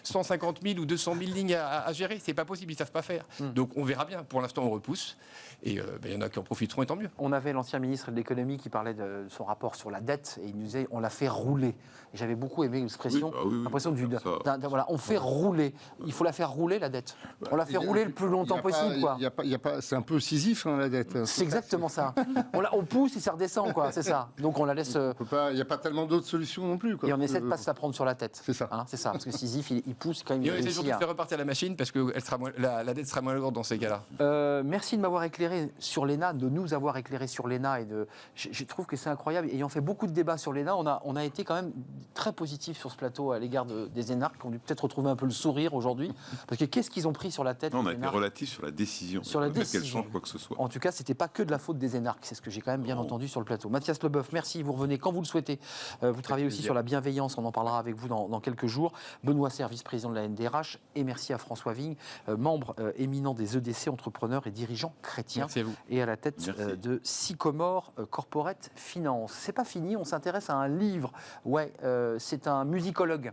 Speaker 5: 150 000 ou 200 000 lignes à gérer. C'est pas possible, ils ne savent pas faire. Donc, on verra bien. Pour l'instant, on repousse. Et il y en a qui en profiteront, et tant mieux.
Speaker 1: On avait l'ancien ministre de l'économie qui parlait de son rapport sur la dette et il nous disait on l'a fait rouler. Et j'avais beaucoup aimé l'expression, l'impression voilà, on fait rouler. Il faut la faire rouler la dette. On la fait rouler le plus longtemps possible, quoi.
Speaker 7: C'est un peu Sisyphe, la dette.
Speaker 1: C'est exactement ça. On pousse et ça redescend, quoi. C'est ça. Donc on la laisse.
Speaker 7: Il n'y a pas tellement d'autres solutions non plus, quoi.
Speaker 1: Et on essaie de ne pas se la prendre sur la tête.
Speaker 7: C'est ça.
Speaker 1: C'est ça. Parce que Sisyphe, il pousse quand même.
Speaker 5: Et on essaie surtout de faire repartir la machine parce que la dette sera moins lourde dans ces cas-là.
Speaker 1: Merci de m'avoir éclairé sur l'ENA, de nous avoir éclairé sur l'ENA. Je trouve que c'est incroyable. Ayant fait beaucoup de débats sur l'ENA, on a été quand même très positif sur ce plateau à l'égard des énarques qui ont dû peut-être retrouver un peu le sourire aujourd'hui. Parce que qu'est-ce qu'ils ont pris sur la tête?
Speaker 6: Non, on a été relatif sur la décision.
Speaker 1: Sur la décision.
Speaker 6: Qu'elle change quoi que ce soit.
Speaker 1: En tout cas, c'était pas que de la faute des énarques. C'est ce que j'ai quand même bien entendu sur le plateau. Mathias Leboeuf, merci. Vous revenez quand vous le souhaitez. Vous travaillez aussi sur la bienveillance. On en parlera avec vous dans quelques jours. Benoît Serre, vice-président de la NDRH. Et merci à François Vigne, membre éminent des EDC, entrepreneur et dirigeant chrétien.
Speaker 5: Merci à vous.
Speaker 1: Et à la tête de Sycomore Corporate Finance. C'est pas fini. On s'intéresse à un livre. C'est un musicologue.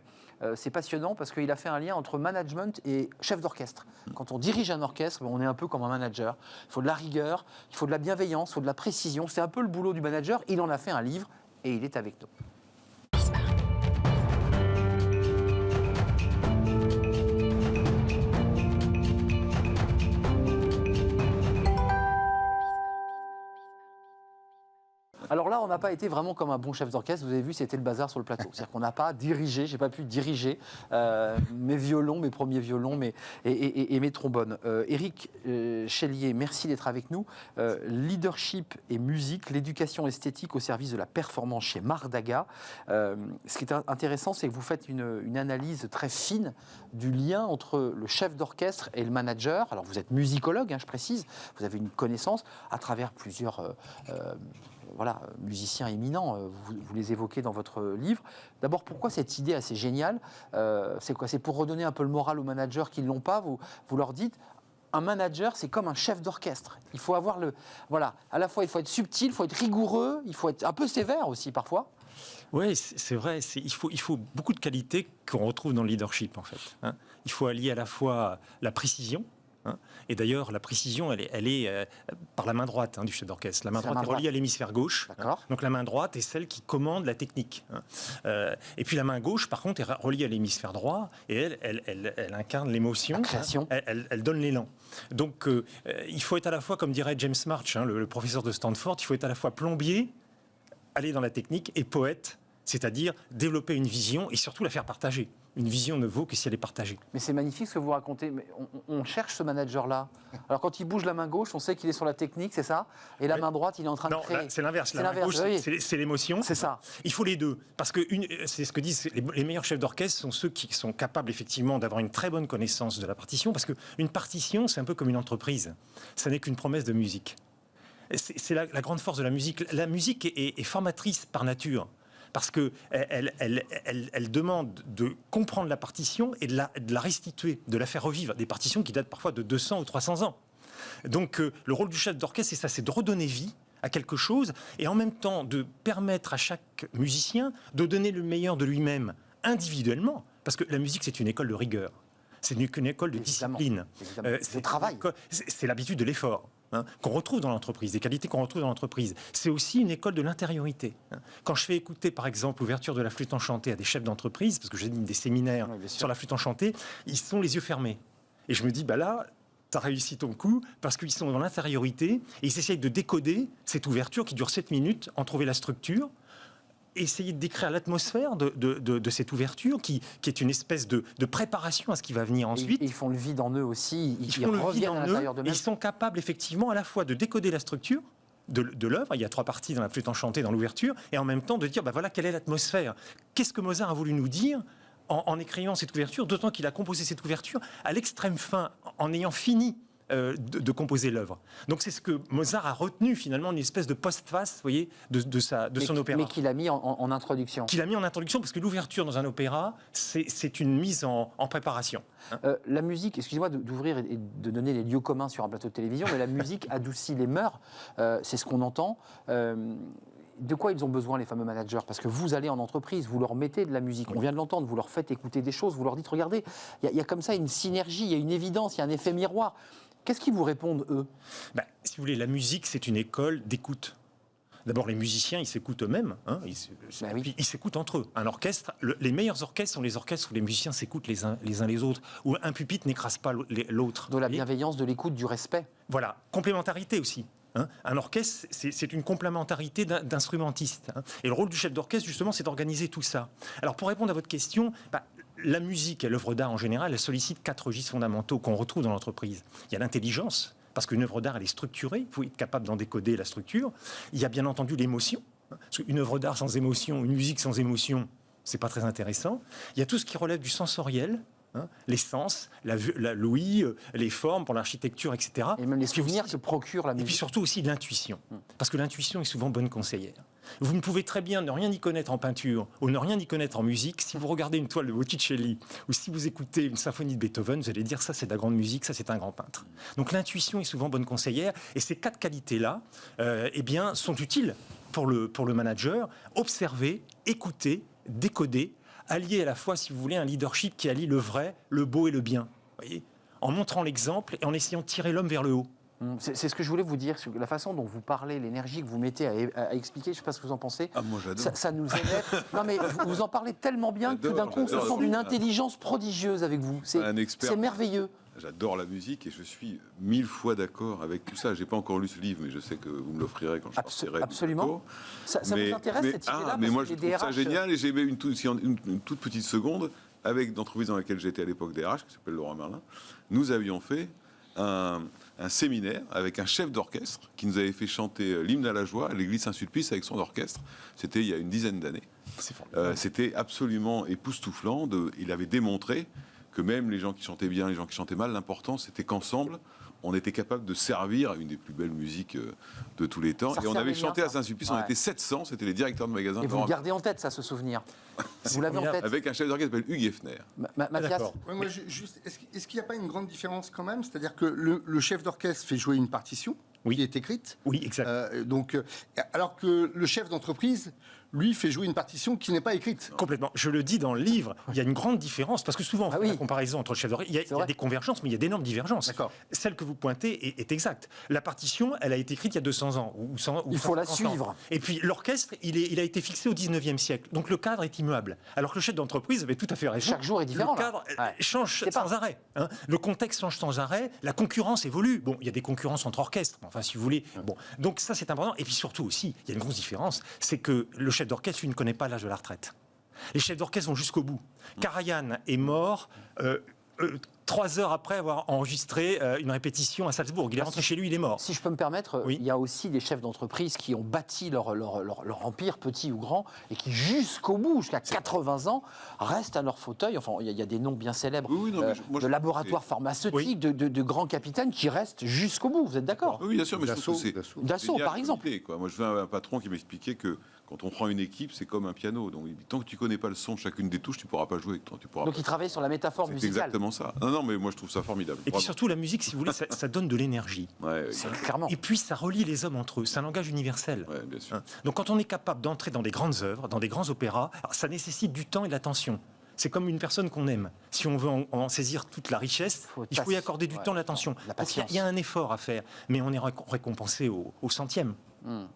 Speaker 1: C'est passionnant parce qu'il a fait un lien entre management et chef d'orchestre. Quand on dirige un orchestre, on est un peu comme un manager. Il faut de la rigueur, il faut de la bienveillance, il faut de la précision. C'est un peu le boulot du manager. Il en a fait un livre et il est avec nous. Alors là, on n'a pas été vraiment comme un bon chef d'orchestre. Vous avez vu, c'était le bazar sur le plateau. C'est-à-dire qu'on n'a pas dirigé, j'ai pas pu diriger mes violons, mes premiers violons et mes trombones. Éric Chélier, merci d'être avec nous. Leadership et musique, l'éducation esthétique au service de la performance chez Mardaga. Ce qui est intéressant, c'est que vous faites une analyse très fine du lien entre le chef d'orchestre et le manager. Alors vous êtes musicologue, je précise, vous avez une connaissance à travers plusieurs musiciens éminents, vous les évoquez dans votre livre. D'abord, pourquoi cette idée assez géniale? C'est quoi? C'est pour redonner un peu le moral aux managers qui ne l'ont pas. Vous leur dites, un manager, c'est comme un chef d'orchestre. Il faut avoir à la fois il faut être subtil, il faut être rigoureux, il faut être un peu sévère aussi parfois.
Speaker 8: Oui, c'est vrai. Il faut beaucoup de qualités qu'on retrouve dans le leadership, en fait. Il faut allier à la fois la précision. Et d'ailleurs, la précision, elle est par la main droite du chef d'orchestre. La main droite est reliée à l'hémisphère gauche. Donc la main droite est celle qui commande la technique. Et puis la main gauche, par contre, est reliée à l'hémisphère droit et elle incarne l'émotion.
Speaker 1: La création.
Speaker 8: Elle donne l'élan. Donc il faut être à la fois, comme dirait James March, le professeur de Stanford, il faut être à la fois plombier, aller dans la technique, et poète, c'est-à-dire développer une vision et surtout la faire partager. Une vision ne vaut que si elle est partagée.
Speaker 1: Mais c'est magnifique ce que vous racontez. Mais on cherche ce manager-là. Alors quand il bouge la main gauche, on sait qu'il est sur la technique, c'est ça? Et la main droite, il est en train de créer.
Speaker 8: Non, c'est l'inverse. La main gauche, c'est l'émotion.
Speaker 1: C'est ça.
Speaker 8: Il faut les deux. Parce que c'est ce que disent les meilleurs chefs d'orchestre sont ceux qui sont capables effectivement d'avoir une très bonne connaissance de la partition. Parce qu'une partition, c'est un peu comme une entreprise. Ça n'est qu'une promesse de musique. C'est la grande force de la musique. La musique est formatrice par nature. Parce qu'elle demande de comprendre la partition et de la restituer, de la faire revivre. Des partitions qui datent parfois de 200 ou 300 ans. Donc le rôle du chef d'orchestre, c'est ça, c'est de redonner vie à quelque chose et en même temps de permettre à chaque musicien de donner le meilleur de lui-même individuellement. Parce que la musique, c'est une école de rigueur. C'est une école de discipline.
Speaker 1: C'est le travail.
Speaker 8: C'est l'habitude de l'effort. Qu'on retrouve dans l'entreprise, des qualités qu'on retrouve dans l'entreprise. C'est aussi une école de l'intériorité. Quand je fais écouter, par exemple, l'ouverture de la flûte enchantée à des chefs d'entreprise, parce que j'ai des séminaires sur la flûte enchantée, ils sont les yeux fermés. Et je me dis, là, tu as réussi ton coup, parce qu'ils sont dans l'intériorité, et ils essayent de décoder cette ouverture qui dure 7 minutes, en trouver la structure, essayer de décrire l'atmosphère de cette ouverture qui est une espèce de préparation à ce qui va venir ensuite.
Speaker 1: Et ils font le vide en eux aussi,
Speaker 8: ils reviennent à l'intérieur d'eux-mêmes. Ils sont capables effectivement à la fois de décoder la structure de l'œuvre, il y a 3 parties dans la flûte enchantée, dans l'ouverture, et en même temps de dire, voilà, quelle est l'atmosphère? Qu'est-ce que Mozart a voulu nous dire en écrivant cette ouverture, d'autant qu'il a composé cette ouverture à l'extrême fin, en ayant fini de composer l'œuvre. Donc c'est ce que Mozart a retenu finalement, une espèce de postface, vous voyez, de son opéra.
Speaker 1: Mais qu'il a mis en introduction.
Speaker 8: Qu'il a mis en introduction, parce que l'ouverture dans un opéra, c'est une mise en préparation.
Speaker 1: La musique, excusez-moi d'ouvrir et de donner les lieux communs sur un plateau de télévision, mais la musique adoucit les mœurs, c'est ce qu'on entend. De quoi ils ont besoin, les fameux managers? Parce que vous allez en entreprise, vous leur mettez de la musique, on vient de l'entendre, vous leur faites écouter des choses, vous leur dites, regardez, il y a comme ça une synergie, il y a une évidence, il y a un effet miroir. Qu'est-ce qu'ils vous répondent, eux?
Speaker 8: Si vous voulez, la musique, c'est une école d'écoute. D'abord, les musiciens, ils s'écoutent eux-mêmes, puis ils s'écoutent entre eux. Un orchestre, les meilleurs orchestres sont les orchestres où les musiciens s'écoutent les uns les autres, où un pupitre n'écrase pas l'autre.
Speaker 1: De la bienveillance, de l'écoute, du respect.
Speaker 8: Voilà, complémentarité aussi. Un orchestre, c'est une complémentarité d'instrumentistes. Et le rôle du chef d'orchestre, justement, c'est d'organiser tout ça. Alors, pour répondre à votre question, la musique et l'œuvre d'art en général, elle sollicite 4 registres fondamentaux qu'on retrouve dans l'entreprise. Il y a l'intelligence, parce qu'une œuvre d'art, elle est structurée, il faut être capable d'en décoder la structure. Il y a bien entendu l'émotion, parce qu'une œuvre d'art sans émotion, une musique sans émotion, c'est pas très intéressant. Il y a tout ce qui relève du sensoriel, les sens, l'ouïe, les formes pour l'architecture, etc.
Speaker 1: Et même les souvenirs que procure la musique.
Speaker 8: Et puis surtout aussi l'intuition, parce que l'intuition est souvent bonne conseillère. Vous ne pouvez très bien ne rien y connaître en peinture ou ne rien y connaître en musique. Si vous regardez une toile de Botticelli ou si vous écoutez une symphonie de Beethoven, vous allez dire ça c'est de la grande musique, ça c'est un grand peintre. Donc l'intuition est souvent bonne conseillère et ces 4 qualités-là sont utiles pour le manager. Observer, écouter, décoder, allier à la fois, si vous voulez, un leadership qui allie le vrai, le beau et le bien. Voyez, en montrant l'exemple et en essayant de tirer l'homme vers le haut.
Speaker 1: C'est ce que je voulais vous dire, sur la façon dont vous parlez, l'énergie que vous mettez à expliquer, je ne sais pas ce que vous en pensez.
Speaker 6: Moi j'adore.
Speaker 1: Ça nous énerve. Non mais vous en parlez tellement bien que tout d'un coup on se sent d'une intelligence prodigieuse avec vous. C'est merveilleux.
Speaker 6: j'adore la musique et je suis 1000 fois d'accord avec tout ça. J'ai pas encore lu ce livre, mais je sais que vous me l'offrirez quand je partirai.
Speaker 1: Absolument. Ça vous intéresse cette idée-là?
Speaker 6: Mais moi, je trouve ça génial et j'ai une toute petite seconde avec l'entreprise dans laquelle j'étais à l'époque DRH, qui s'appelle Laurent Merlin. Nous avions fait un séminaire avec un chef d'orchestre qui nous avait fait chanter l'hymne à la joie à l'église Saint-Sulpice avec son orchestre. C'était il y a une dizaine d'années. C'était absolument époustouflant. Il avait démontré que même les gens qui chantaient bien, les gens qui chantaient mal, l'important c'était qu'ensemble, on était capable de servir à une des plus belles musiques de tous les temps. Et on avait chanté à Saint-Sulpice, on était 700, c'était les directeurs de magasins.
Speaker 1: Et vous le gardez en tête, ça, ce souvenir? Vous l'avez en tête?
Speaker 6: Avec un chef d'orchestre qui s'appelle Hugues Hefner.
Speaker 1: Mathias?
Speaker 7: Moi, est-ce qu'il n'y a pas une grande différence quand même? C'est-à-dire que le chef d'orchestre fait jouer une partition qui est écrite.
Speaker 8: Oui, exact.
Speaker 7: Alors que le chef d'entreprise, lui, fait jouer une partition qui n'est pas écrite.
Speaker 8: Complètement. Je le dis dans le livre, il y a une grande différence, parce que souvent, on fait la comparaison entre le chef d'orchestre, il y a des convergences, mais il y a d'énormes divergences. Celle que vous pointez est exacte. La partition, elle a été écrite il y a 200 ans, ou 100
Speaker 1: Il faut la suivre.
Speaker 8: Ans. Et puis, l'orchestre, il a été fixé au 19e siècle. Donc, le cadre est immuable. Alors que le chef d'entreprise avait tout à fait raison.
Speaker 1: Chaque jour est différent.
Speaker 8: Le cadre change sans arrêt. Hein. Le contexte change sans arrêt. La concurrence évolue. Bon, il y a des concurrences entre orchestres, enfin, si vous voulez. Bon. Donc, ça, c'est important. Et puis, surtout aussi, il y a une grosse différence, c'est que le chef d'orchestre, lui, ne connaît pas l'âge de la retraite. Les chefs d'orchestre vont jusqu'au bout. Karajan est mort 3 heures après avoir enregistré une répétition à Salzbourg. Il est rentré chez lui, il est mort.
Speaker 1: Si je peux me permettre, il y a aussi des chefs d'entreprise qui ont bâti leur empire, petit ou grand, et qui jusqu'au bout, jusqu'à 80 ans, restent à leur fauteuil. Enfin, il y a des noms bien célèbres de laboratoires pharmaceutiques, de grands capitaines qui restent jusqu'au bout. Vous êtes d'accord?
Speaker 6: Oui, bien sûr, mais je trouve que c'est
Speaker 1: Dassault, par exemple.
Speaker 6: Moi, je veux un patron qui m'expliquait que quand on prend une équipe, c'est comme un piano. Donc, tant que tu connais pas le son de chacune des touches, tu pourras pas jouer.
Speaker 1: Donc, il travaille sur la métaphore musicale.
Speaker 6: C'est exactement ça. Non, mais moi, je trouve ça formidable.
Speaker 8: Et puis surtout, la musique, si vous voulez, ça donne de l'énergie.
Speaker 1: Clairement.
Speaker 8: Et puis, ça relie les hommes entre eux. C'est un langage universel.
Speaker 6: Bien sûr.
Speaker 8: Donc, quand on est capable d'entrer dans des grandes œuvres, dans des grands opéras, ça nécessite du temps et de l'attention. C'est comme une personne qu'on aime. Si on veut en saisir toute la richesse, il faut y accorder du temps et de l'attention. Il y a un effort à faire, mais on est récompensé au centième.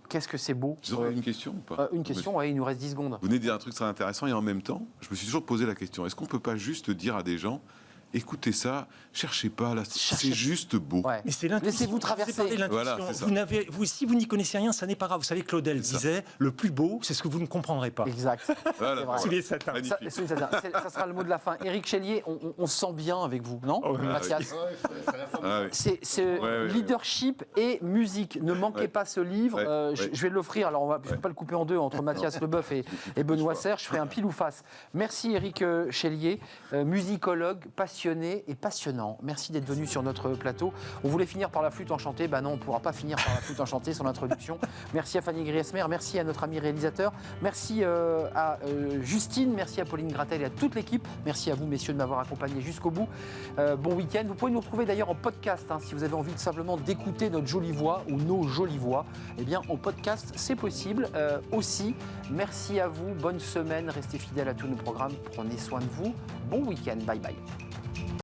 Speaker 1: Qu'est-ce que c'est beau.
Speaker 6: Vous aurez une question ou pas?
Speaker 1: Une question, oui, il nous reste 10 secondes.
Speaker 6: Vous venez de dire un truc très intéressant et en même temps, je me suis toujours posé la question, est-ce qu'on ne peut pas juste dire à des gens, écoutez ça, cherchez pas, là, c'est juste beau.
Speaker 1: Ouais.
Speaker 8: Mais c'est
Speaker 1: laissez-vous traverser.
Speaker 6: Voilà, c'est ça.
Speaker 8: Si vous n'y connaissez rien, ça n'est pas grave. Vous savez, Claudel disait, le plus beau, c'est ce que vous ne comprendrez pas.
Speaker 1: Exact.
Speaker 6: Voilà.
Speaker 8: Sous les satins.
Speaker 1: Ça sera le mot de la fin. Éric Chélier, on se sent bien avec vous, non, Mathias? C'est leadership et musique. Ne manquez pas ce livre. Je vais l'offrir. Alors, je ne vais pas le couper en deux entre Mathias Leboeuf et Benoît Serre. Je ferai un pile ou face. Merci Éric Chélier, musicologue, passionné et passionnant. Merci d'être venu sur notre plateau. On voulait finir par la flûte enchantée. Non, on ne pourra pas finir par la flûte enchantée, son introduction. Merci à Fanny Griesmer, merci à notre ami réalisateur, merci à Justine, merci à Pauline Gratel et à toute l'équipe. Merci à vous, messieurs, de m'avoir accompagné jusqu'au bout. Bon week-end. Vous pouvez nous retrouver d'ailleurs en podcast, si vous avez envie de simplement d'écouter notre jolie voix ou nos jolies voix. Eh bien, en podcast, c'est possible aussi. Merci à vous. Bonne semaine. Restez fidèles à tous nos programmes. Prenez soin de vous. Bon week-end. Bye bye.